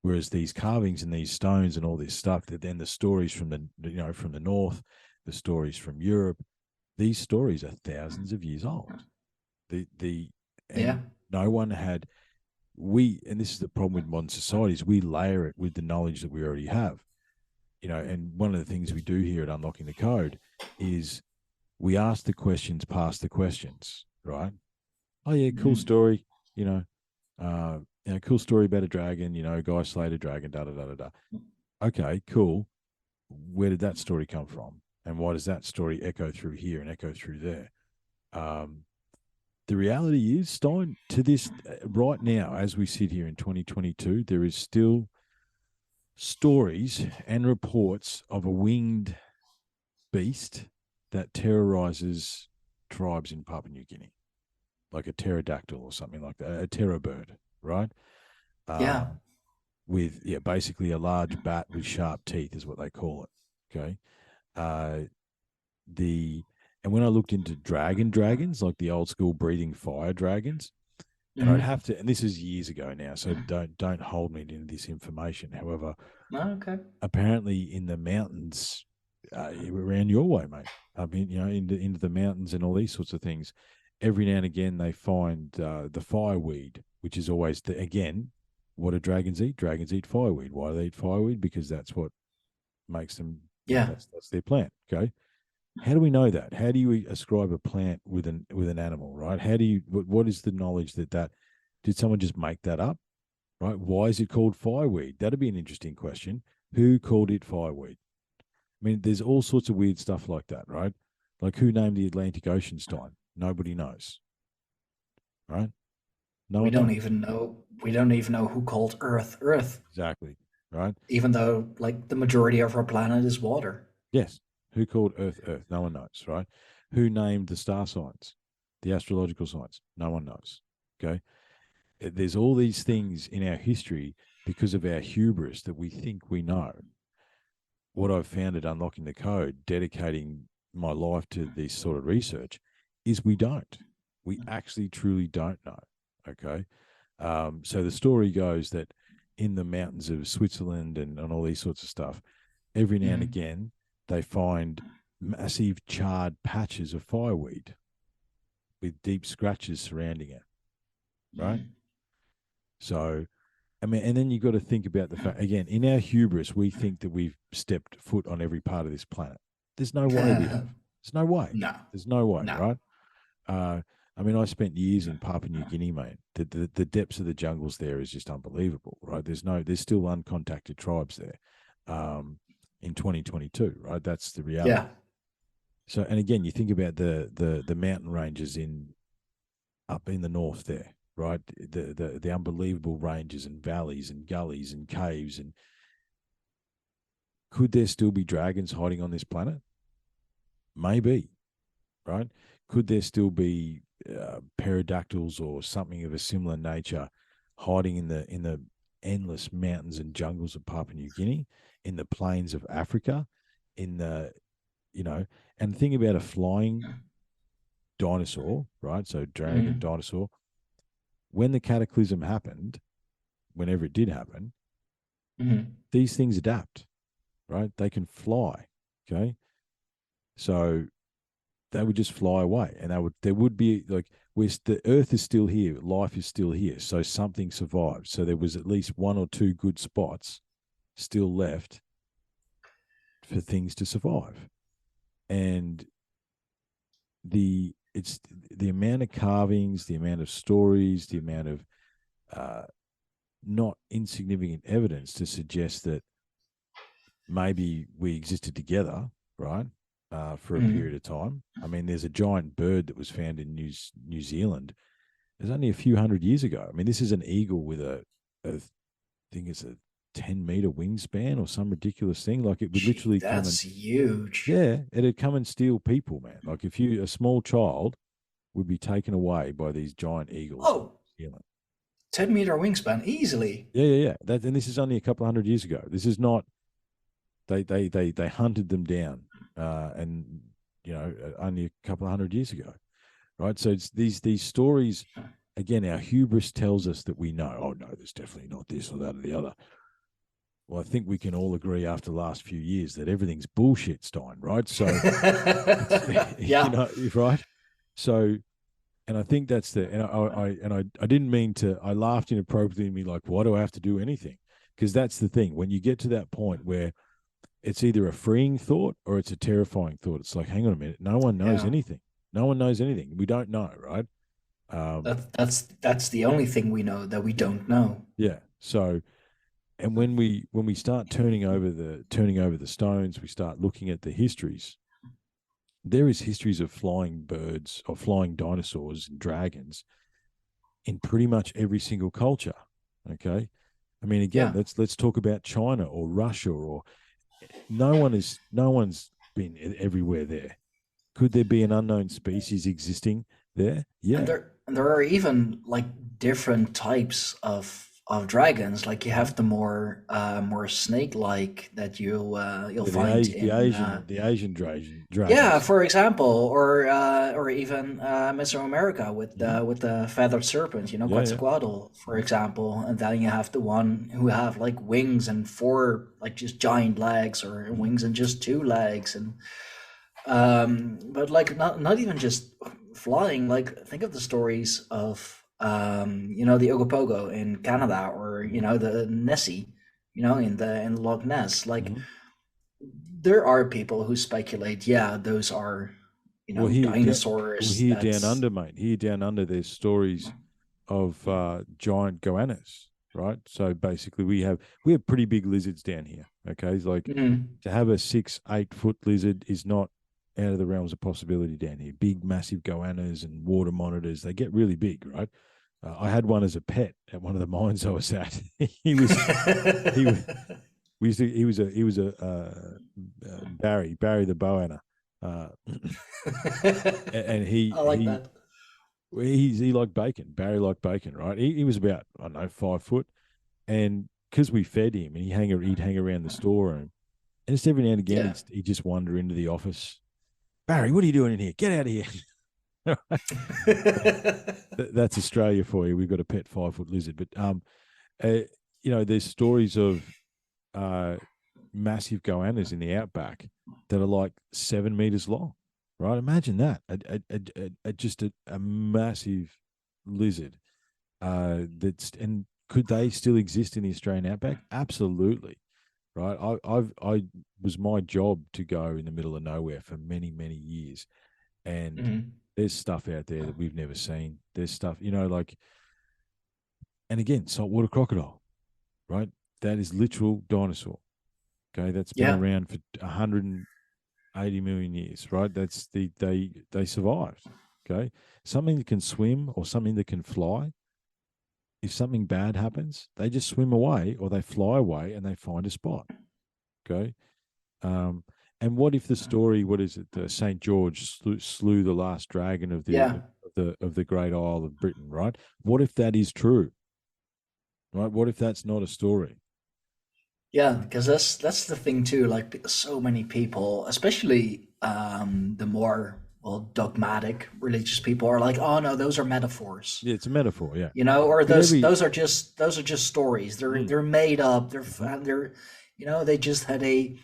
Whereas these carvings and these stones and all this stuff, that then the stories from the north, the stories from Europe, these stories are thousands of years old. No one had, and this is the problem with modern societies, we layer it with the knowledge that we already have. And one of the things we do here at Unlocking the Code is we ask the questions past the questions, right? Oh yeah, cool story, cool story about a dragon, guy slayed a dragon, da da da da da. Okay, cool. Where did that story come from? And why does that story echo through here and echo through there? The reality is, Stijn, to this right now, as we sit here in 2022, there is still stories and reports of a winged beast that terrorizes tribes in Papua New Guinea, like a pterodactyl or something like that, a terror bird, right? With basically a large bat with sharp teeth is what they call it. Okay. And when I looked into dragons, like the old school breathing fire dragons, and I'd have to, and this is years ago now, so don't hold me to this information. However, apparently in the mountains around your way, mate, I mean, into the mountains and all these sorts of things, every now and again they find the fireweed, which is always again, what do dragons eat? Dragons eat fireweed. Why do they eat fireweed? Because that's what makes them. Yeah, that's their plant. Okay. How do we know that? How do you ascribe a plant with an animal, right? How do you? What is the knowledge that did someone just make that up, right? Why is it called fireweed? That'd be an interesting question. Who called it fireweed? I mean, there's all sorts of weird stuff like that, right? Like, who named the Atlantic Ocean, Stijn? Nobody knows, right? No We one don't knows. even know. We don't even know who called Earth Earth, Exactly, right? even though like the majority of our planet is water. Yes. Who called Earth Earth? No one knows, right? Who named the star signs, the astrological signs? No one knows. Okay. There's all these things in our history because of our hubris that we think we know. What I've found at Unlocking the Code, dedicating my life to this sort of research, is we don't. We actually truly don't know. Okay. So the story goes that in the mountains of Switzerland and all these sorts of stuff, every now and again, they find massive charred patches of fireweed with deep scratches surrounding it, right? So, I mean, and then you've got to think about the fact, again, in our hubris, we think that we've stepped foot on every part of this planet. There's no way we have. There's no way. No. There's no way, No. right? I mean, I spent years in Papua New Guinea, mate. The depths of the jungles there is just unbelievable, right? There's still uncontacted tribes there. In 2022, right? That's the reality. Yeah. So, and again, you think about the mountain ranges up in the north there, right? The unbelievable ranges and valleys and gullies and caves, and could there still be dragons hiding on this planet? Maybe, right? Could there still be pterodactyls or something of a similar nature hiding in the endless mountains and jungles of Papua New Guinea, in the plains of Africa, in the, and think about a flying dinosaur, right? So dragon, dinosaur. When the cataclysm happened, whenever it did happen, these things adapt, right? They can fly, okay? So they would just fly away, and there would be like, the Earth is still here, life is still here, so something survived. So there was at least one or two good spots still left for things to survive. And it's the amount of carvings, the amount of stories, the amount of not insignificant evidence to suggest that maybe we existed together, right, for a period of time. I mean, there's a giant bird that was found in New Zealand. It was only a few hundred years ago. I mean, this is an eagle with I think it's a 10-meter wingspan or some ridiculous thing. Like, it would literally come and, huge. yeah, it'd come and steal people, man. Like, a small child would be taken away by these giant eagles. Oh, in New Zealand. 10-meter wingspan, easily. Yeah. And this is only a couple of hundred years ago. This is not. They hunted them down, and only a couple of hundred years ago, right? So it's these stories. Again, our hubris tells us that we know. Oh no, there's definitely not this or that or the other. Well, I think we can all agree after the last few years that everything's bullshit, Stijn, right? So, yeah, right? So, and I think that's I didn't mean to. I laughed inappropriately at me, like, why do I have to do anything? Because that's the thing. When you get to that point where it's either a freeing thought or it's a terrifying thought, it's like, hang on a minute, no one knows anything. No one knows anything. We don't know, right? That's the only thing we know that we don't know. Yeah. So, and when we start turning over the stones, we start looking at the histories. There is histories of flying birds or flying dinosaurs and dragons in pretty much every single culture. Okay. I mean, again, let's talk about China or Russia, or no one's been everywhere there. Could there be an unknown species existing there? Yeah. And there are even like different types of dragons. Like you have the more snake-like that you'll find the Asian dragon. Yeah, for example, or even Mesoamerica with the feathered serpent, Quetzalcoatl, for example. And then you have the one who have like wings and 4 like just giant legs, or wings and just 2 legs, and but like not even just flying. Like, think of the stories of the Ogopogo in Canada, or the Nessie, in the Loch Ness. Like, there are people who speculate, those are dinosaurs. Down under, mate. Here down under, there's stories of giant goannas, right? So basically, we have pretty big lizards down here. Okay, it's like to have a 6-8 foot lizard is not out of the realms of possibility down here. Big, massive goannas and water monitors. They get really big, right? I had one as a pet at one of the mines I was at. he was Barry the Boanna, and I like that. He liked bacon. Barry liked bacon, right? He was about, I don't know, 5 foot, and because we fed him, and he'd hang around the storeroom, and just every now and again he'd just wander into the office. Barry, what are you doing in here? Get out of here! That's Australia for you. We've got a pet 5-foot lizard, but there's stories of massive goannas in the outback that are like 7 meters long, right? Imagine that, just a massive lizard. And could they still exist in the Australian outback? Absolutely, right? I was my job to go in the middle of nowhere for many, many years, and there's stuff out there that we've never seen. There's stuff, like, and again, saltwater crocodile, right? That is literal dinosaur. Okay, that's been around for 180 million years, right? That's they survived. Okay, something that can swim or something that can fly. If something bad happens, they just swim away or they fly away and they find a spot. Okay, and what if the story? What is it? St. George slew the last dragon of the Great Isle of Britain, right? What if that is true? Right? What if that's not a story? Yeah, because that's the thing too. Like so many people, especially the more dogmatic religious people, are like, "Oh no, those are metaphors." Yeah, it's a metaphor. Yeah, or those are just stories. They're made up. They're they just had a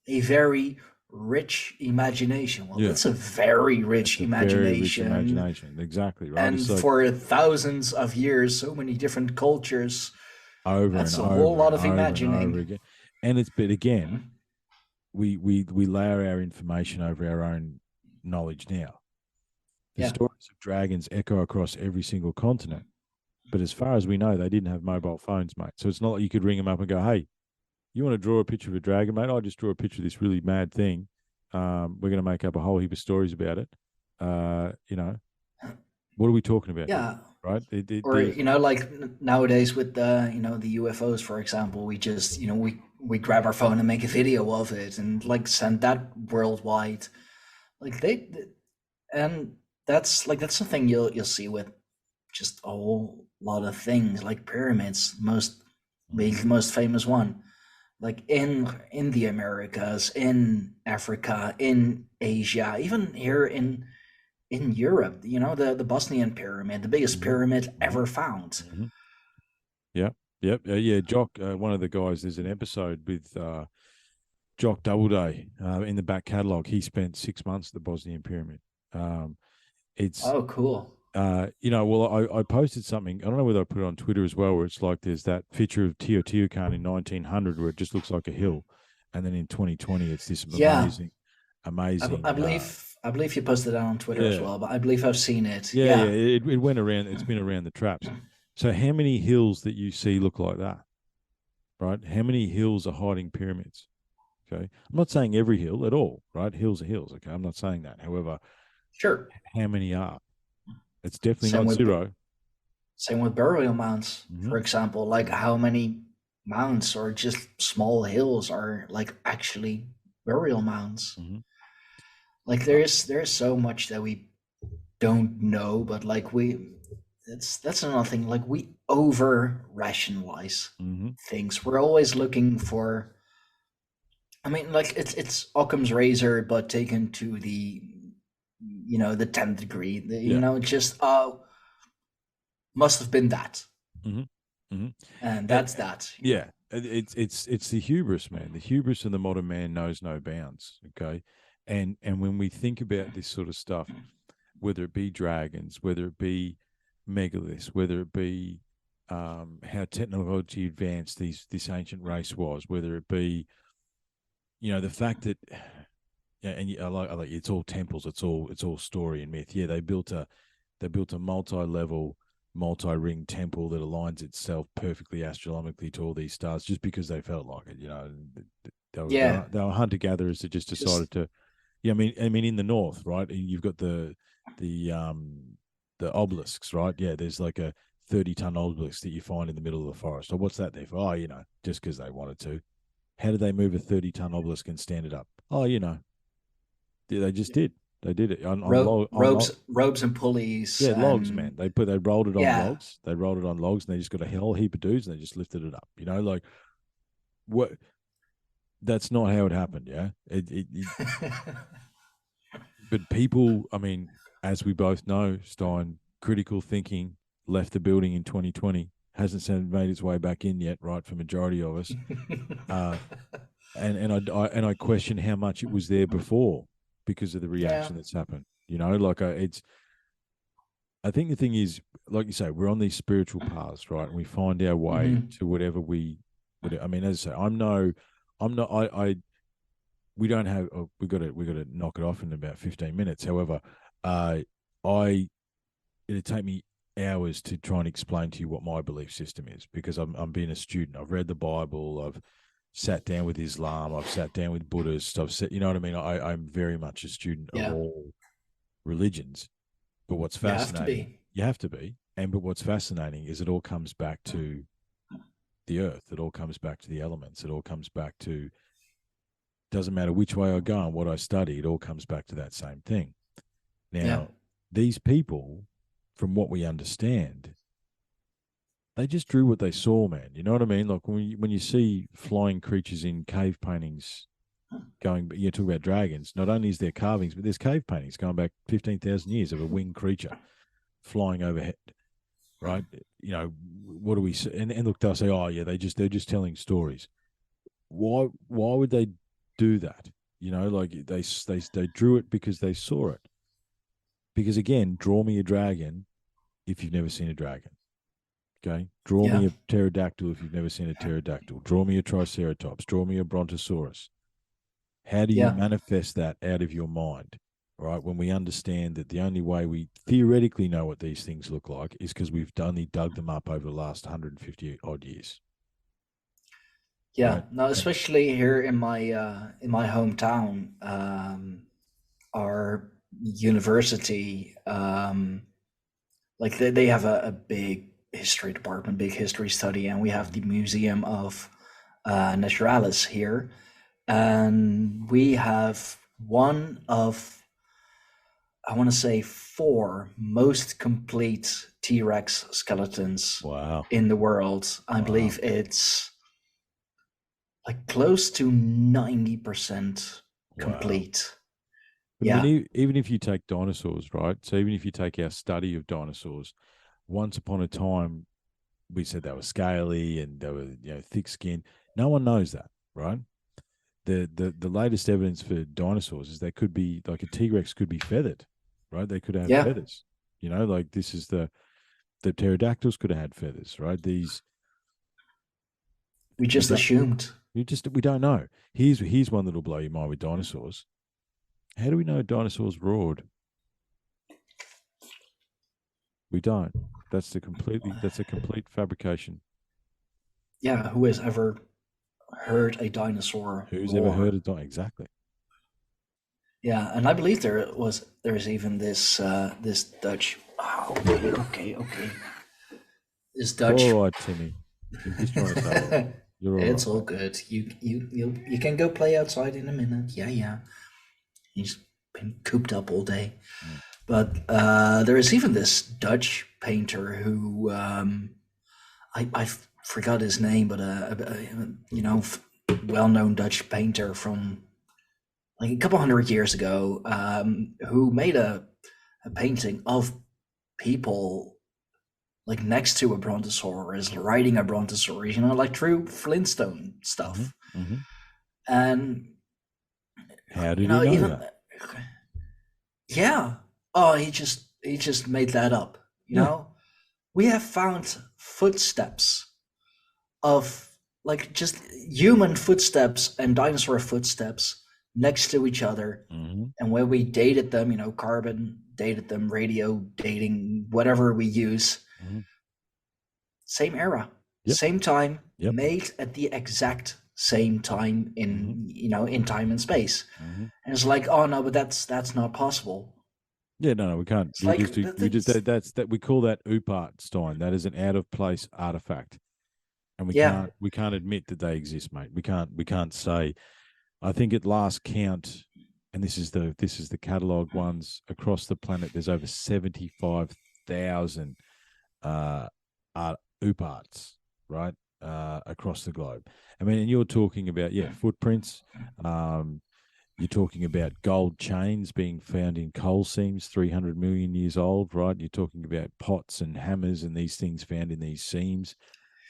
very rich imagination. Well, it's a very rich imagination. Very rich imagination, exactly right. And for thousands of years, so many different cultures. That's a whole lot of imagining. But again, we layer our information over our own knowledge now. The stories of dragons echo across every single continent. But as far as we know, they didn't have mobile phones, mate. So it's not like you could ring them up and go, "Hey, you want to draw a picture of a dragon, mate? I just draw a picture of this really mad thing. We're going to make up a whole heap of stories about it." What are we talking about? Yeah. Right. Like nowadays with the UFOs, for example, we just, we grab our phone and make a video of it and like send that worldwide. Like and that's something you'll see with just a whole lot of things, like pyramids, being the most famous one, like in the Americas, in Africa, in Asia, even here in Europe, the Bosnian pyramid, the biggest pyramid ever found. Mm-hmm. Yeah. Jock, one of the guys, there's an episode with Jock Doubleday in the back catalogue. He spent 6 months at the Bosnian pyramid. Cool. I posted something. I don't know whether I put it on Twitter as well, where it's like there's that picture of Teotihuacan in 1900 where it just looks like a hill, and then in 2020 it's this amazing. I believe you posted that on Twitter as well, but I believe I've seen it. Yeah. It went around. It's been around the traps. So how many hills that you see look like that, right? How many hills are hiding pyramids? Okay, I'm not saying every hill at all, right? Hills are hills. Okay, I'm not saying that. However, sure. How many are? It's definitely not zero. Same with burial mounds, for example. Like how many mounds or just small hills are like actually burial mounds? Mm-hmm. Like there's so much that we don't know, but like that's another thing. Like we over rationalize things. We're always looking for. I mean, like it's Occam's razor, but taken to the the 10th degree. Just must have been that, and that's that. Yeah, it's the hubris, man. The hubris of the modern man knows no bounds. Okay. And when we think about this sort of stuff, whether it be dragons, whether it be megaliths, whether it be how technology advanced this ancient race was, whether it be, the fact that, and I like it's all temples, it's all story and myth. Yeah, they built a multi-level, multi-ring temple that aligns itself perfectly astronomically to all these stars just because they felt like it. They were hunter gatherers that just decided to. Yeah, I mean, in the north, right? You've got the obelisks, right? Yeah, there's like a 30-ton obelisk that you find in the middle of the forest. So what's that there for? Oh, just because they wanted to. How did they move a 30-ton obelisk and stand it up? Oh, they just did. They did it on ropes and pulleys. Yeah, logs, and, man. They rolled it on yeah. logs. They rolled it on logs, and they just got a whole heap of dudes, and they just lifted it up. Like what? That's not how it happened. Yeah, but people, I mean, as we both know, Stijn, critical thinking left the building in 2020, hasn't made its way back in yet, right? For majority of us, and I question how much it was there before because of the reaction that's happened. I think the thing is, like you say, we're on these spiritual paths, right? And we find our way to whatever I mean, as I say, I'm not, we don't have, we got to knock it off in about 15 minutes. However, it'd take me hours to try and explain to you what my belief system is, because I'm being a student. I've read the Bible. I've sat down with Islam. I've sat down with Buddhists. you know what I mean? I'm very much a student of all religions. But what's fascinating, you have to be. But what's fascinating is it all comes back to the earth. It all comes back to the elements. It all comes back to, doesn't matter which way I go and what I study, it all comes back to that same thing. Now, these people, from what we understand, they just drew what they saw, man. You know what I mean? Like when you see flying creatures in cave paintings you talk about dragons, not only is there carvings, but there's cave paintings going back 15,000 years of a winged creature flying overhead, right? What do we see? And look, they'll say, oh yeah, they're just telling stories. Why would they do that? Like they drew it because they saw it. Because again, draw me a dragon if you've never seen a dragon. Okay, draw me a pterodactyl if you've never seen a pterodactyl. Draw me a triceratops. Draw me a brontosaurus. How do you manifest that out of your mind, right? When we understand that the only way we theoretically know what these things look like is because we've only dug them up over the last 150 odd years. Yeah, right? Now especially here in my hometown, our university, like they have a big history department, big history study, and we have the Museum of Naturalis here. And we have one of, I want to say, 4 most complete T-Rex skeletons in the world. I believe it's like close to 90% complete. But I mean, even if you take dinosaurs, right? So even if you take our study of dinosaurs, once upon a time, we said they were scaly and they were thick skinned. No one knows that, right? The latest evidence for dinosaurs is they could be, like a T-Rex could be feathered, right? They could have feathers. Like this is the pterodactyls could have had feathers, right? These we just assumed. We don't know. Here's one that'll blow your mind with dinosaurs. How do we know dinosaurs roared? We don't. That's a complete fabrication. Yeah, who has ever heard a dinosaur? Who's ever heard a dinosaur? Exactly. Yeah, and I believe there's even this Dutch. Oh, okay. This Dutch. All right, Timmy. You're just trying to say you're all it's right. All good. You can go play outside in a minute. Yeah. He's been cooped up all day. But there is even this Dutch painter who I forgot his name, but well-known Dutch painter from like a couple hundred years ago, who made a painting of people like next to a brontosaurus, riding a brontosaurus, like true Flintstone stuff. Mm-hmm. And how did he know that? Yeah. Oh, he just made that up. You know, we have found footsteps of like just human footsteps and dinosaur footsteps next to each other. Mm-hmm. And when we dated them, carbon dated them, radio dating, whatever we use, same era, same time, made at the exact same time in in time and space. And it's like, oh no, but that's not possible. Yeah, no, we can't. It's We like just we call that oopart, Stein. That is an out of place artifact, and we can't admit that they exist, mate. We can't say. I think at last count, and this is the catalogue ones across the planet. There's over 75,000 ooparts, right, across the globe. I mean, and you're talking about footprints. You're talking about gold chains being found in coal seams 300 million years old, right? You're talking about pots and hammers and these things found in these seams.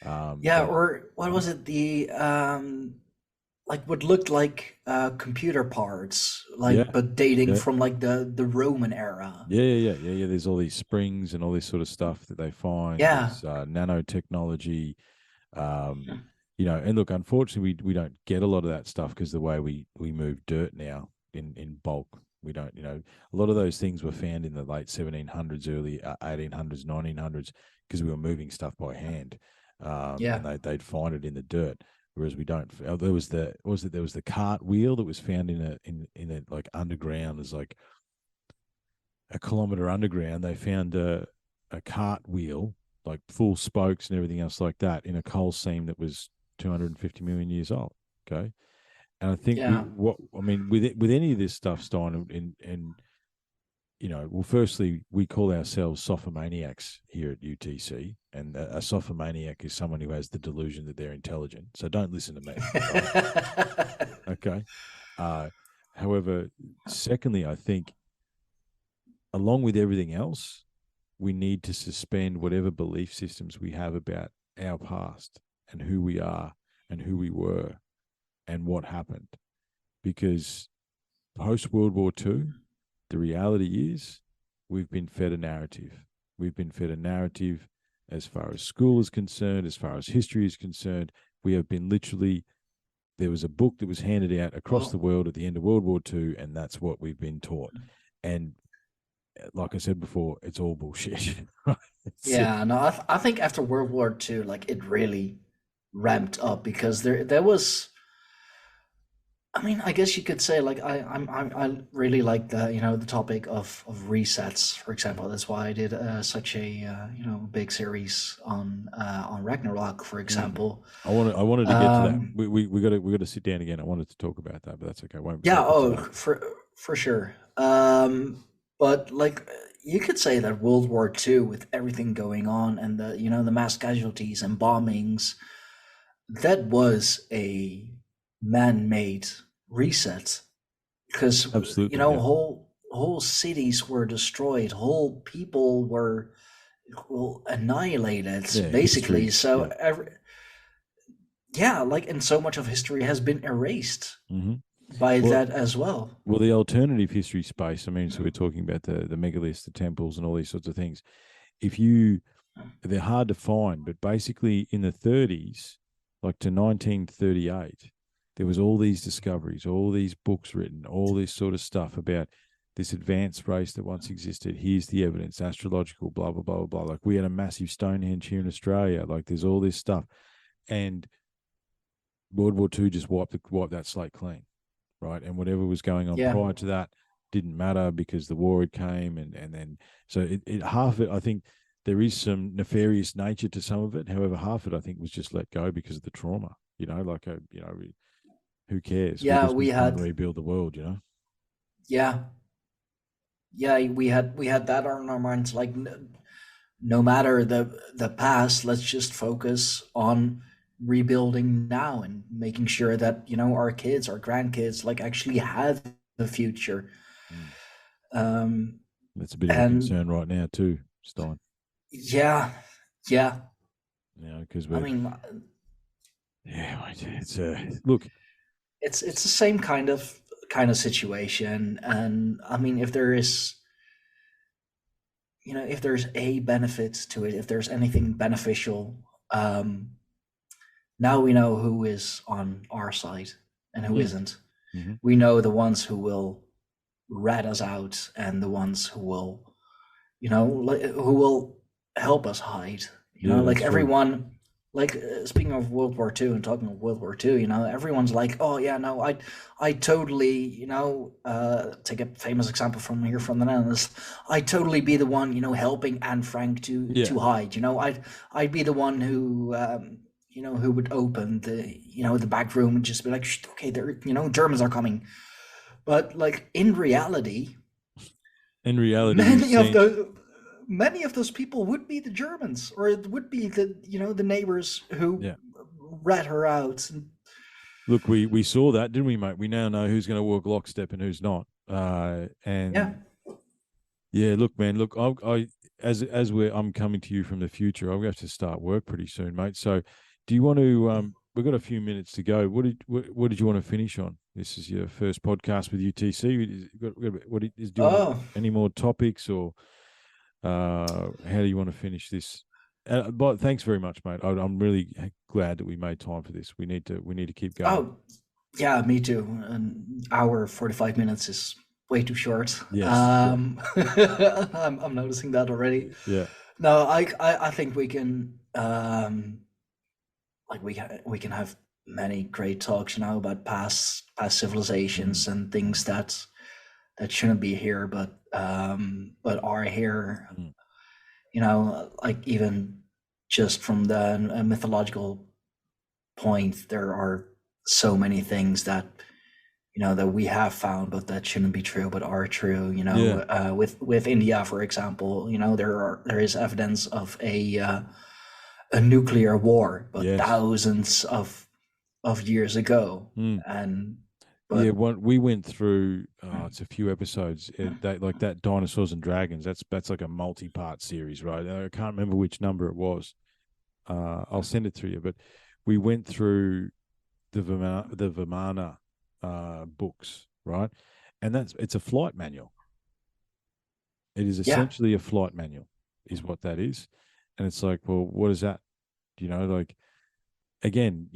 Or what was it? The like what looked like computer parts, but dating from like the Roman era. Yeah. There's all these springs and all this sort of stuff that they find. Yeah. There's, nanotechnology. And look, unfortunately, we don't get a lot of that stuff because the way we move dirt now in bulk, we don't. A lot of those things were found in the late 1700s, early 1800s, 1900s because we were moving stuff by hand. And they'd find it in the dirt, whereas we don't. There was the cart wheel that was found in a like underground. There's like a kilometer underground. They found a cart wheel, like full spokes and everything else like that, in a coal seam that was 250 million years old. Okay, and I think with any of this stuff, Stein, and firstly, we call ourselves sophomaniacs here at UTC, and a sophomaniac is someone who has the delusion that they're intelligent. So don't listen to me. Okay. However, secondly, I think, along with everything else, we need to suspend whatever belief systems we have about our past and who we are and who we were and what happened. Because post-World War II, the reality is we've been fed a narrative. We've been fed a narrative as far as school is concerned, as far as history is concerned. We have been there was a book that was handed out across the world at the end of World War II, and that's what we've been taught. And like I said before, it's all bullshit. I think after World War II, like it really ramped up because there was. I mean, I guess you could say like I really like the topic of resets, for example. That's why I did such a big series on Ragnarok, for example. I wanted to get to that. We got to sit down again. I wanted to talk about that, but that's okay. For sure. But like you could say that World War II, with everything going on and the mass casualties and bombings, that was a man-made reset, because whole cities were destroyed, whole people were annihilated, basically. And so much of history has been erased by that as well. Well, the alternative history space, I mean, so we're talking about the megaliths, the temples, and all these sorts of things. They're hard to find, but basically in the 30s, like to 1938, there was all these discoveries, all these books written, all this sort of stuff about this advanced race that once existed. Here's the evidence, astrological, blah, blah, blah, blah. Like we had a massive Stonehenge here in Australia. Like there's all this stuff. And World War II just wiped that slate clean, right? And whatever was going on prior to that didn't matter because the war had came. And then, so half of it, I think there is some nefarious nature to some of it. However, half of it, I think, was just let go because of the trauma, who cares? We had to rebuild the world, Yeah, we had that on our minds. Like, no matter the past, let's just focus on rebuilding now and making sure that our kids, our grandkids, like actually have the future. That's a bit of a concern right now too, Stijn. Yeah. Because it's look. It's the same kind of situation, and I mean, if there's a benefit to it, if there's anything beneficial, now we know who is on our side and who isn't. We know the ones who will rat us out and the ones who will, who will help us hide. Like everyone like speaking of World War II and talking of World War II, everyone's like, oh yeah, no, I totally, take a famous example from here from the Netherlands, I'd totally be the one, helping Anne Frank to hide, I'd be the one who, who would open the back room and just be like, okay, they're, Germans are coming, but like in reality, many of those people would be the Germans, or it would be the neighbors who rat her out. Look, we saw that, didn't we, mate? We now know who's going to work lockstep and who's not. Look, man, look, I'm coming to you from the future. I'll have to start work pretty soon, mate. So, do you want to? We've got a few minutes to go. What did you want to finish on? This is your first podcast with UTC. Any more topics, or how do you want to finish this? But thanks very much, mate. I'm really glad that we made time for this. We need to keep going. Oh, yeah, me too. An hour 45 minutes is way too short. Yes. I'm noticing that already. Yeah. No, I think we can we can have many great talks about past civilizations and things that shouldn't be here, but are here. Like even just from the mythological point, there are so many things that that we have found, but that shouldn't be true, but are true. With India, for example, there is evidence of a nuclear war, but thousands of years ago, we went through. It's a few episodes. That Dinosaurs and Dragons. That's like a multi-part series, right? I can't remember which number it was. I'll send it to you. But we went through the Vimana books, right? And it's a flight manual. It is essentially a flight manual, is what that is. And it's like, well, what is that? Like, again,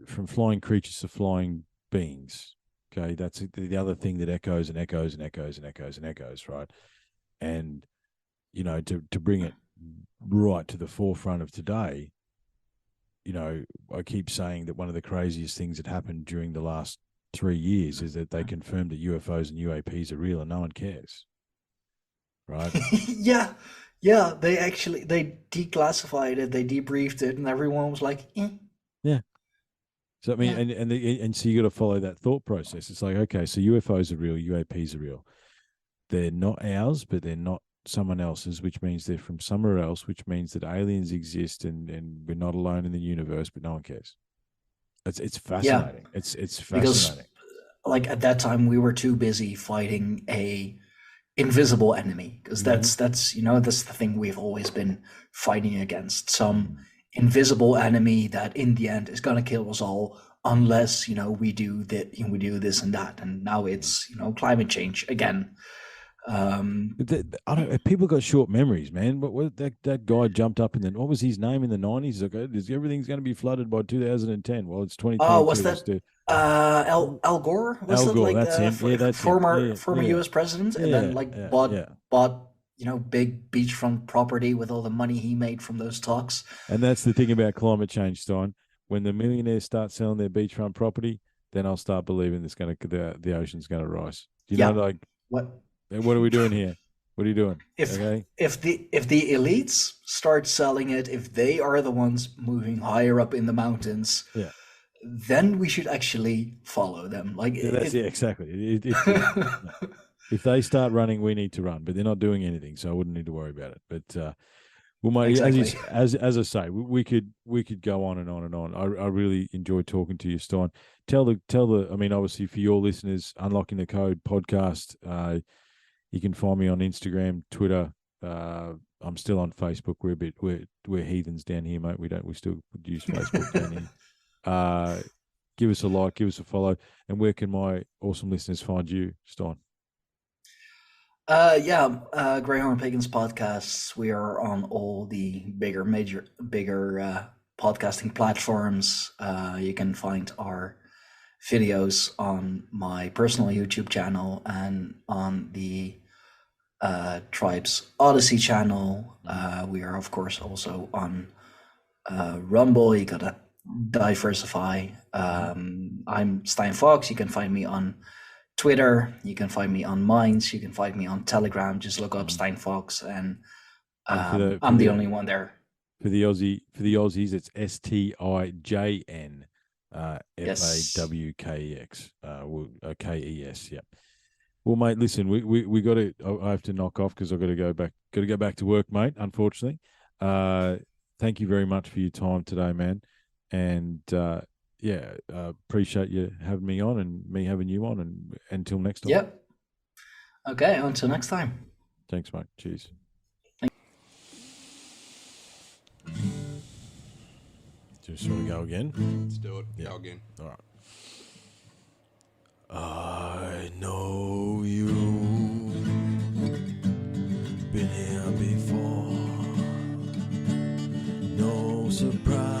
from flying creatures to flying beings. Okay, that's the other thing that echoes and echoes and echoes and echoes and echoes, right? And to bring it right to the forefront of today, I keep saying that one of the craziest things that happened during the last 3 years is that they confirmed that UFOs and UAPs are real and no one cares, right? Yeah, they declassified it, they debriefed it, and everyone was like, eh. Yeah. So I mean, and so you got to follow that thought process. It's like, okay, so UFOs are real, UAPs are real. They're not ours, but they're not someone else's, which means they're from somewhere else, which means that aliens exist and we're not alone in the universe, but no one cares. It's fascinating. Yeah. It's fascinating. Because, like, at that time we were too busy fighting a invisible enemy, because that's that's the thing we've always been fighting against, some invisible enemy that in the end is going to kill us all unless we do this and that. And now it's climate change again. People got short memories, man. What that guy jumped up and then what was his name in the 90s? Like, everything's going to be flooded by 2010. Well, it's 2020. Oh, what's that? Al Gore? Was Al Gore, like, that's him. Yeah, that's former US president, and then bought big beachfront property with all the money he made from those talks. And that's the thing about climate change, Stijn. When the millionaires start selling their beachfront property, then I'll start believing the ocean's going to rise. What are we doing here? What are you doing? If the elites start selling it, if they are the ones moving higher up in the mountains, then we should actually follow them. Like, exactly. If they start running, we need to run, but they're not doing anything, so I wouldn't need to worry about it. But mate, exactly. as I say, we could go on and on and on. I really enjoyed talking to you, Stijn. Tell the. I mean, obviously, for your listeners, Unlocking the Code podcast. You can find me on Instagram, Twitter. I'm still on Facebook. We're heathens down here, mate. We still use Facebook down here. Give us a like, give us a follow, and where can my awesome listeners find you, Stijn? Greyhorn Pagan's podcasts. We are on all the bigger podcasting platforms. You can find our videos on my personal YouTube channel and on the Tribe's Odyssey channel. We are, of course, also on Rumble. You gotta diversify. I'm Stijn Fox. You can find me on Twitter. You can find me on Minds. You can find me on Telegram. Just look up Stijn Fox, and I'm the only one there. For the Aussies, it's STIJN FAWKEX KES. Yeah. Well, mate, listen, we got to. I have to knock off because I've got to go back. Got to go back to work, mate. Unfortunately, thank you very much for your time today, man. And appreciate you having me on and me having you on. And until next time. Yep. Okay. Until next time. Thanks, mate. Cheers. Just want to go again? Let's do it. Yeah. Go again. All right. I know you been here before. No surprises,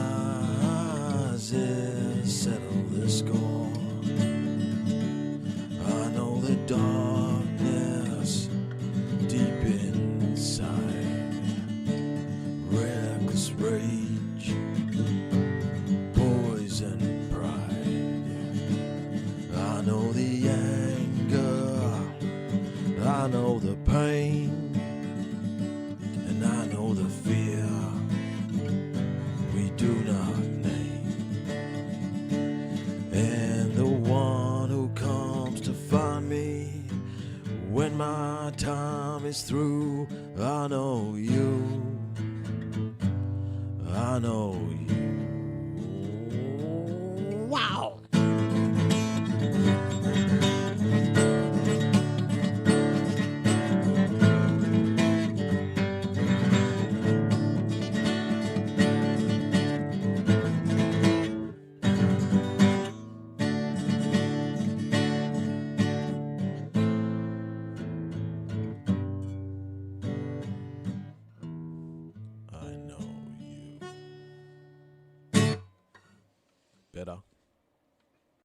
settle the score. I know the darkness deep inside, reckless rage, poison pride. I know the anger, I know the pain, and I know the fear we do not name. And the one who comes to find me when my time is through, I know you, I know you. Wow! I know you. Better.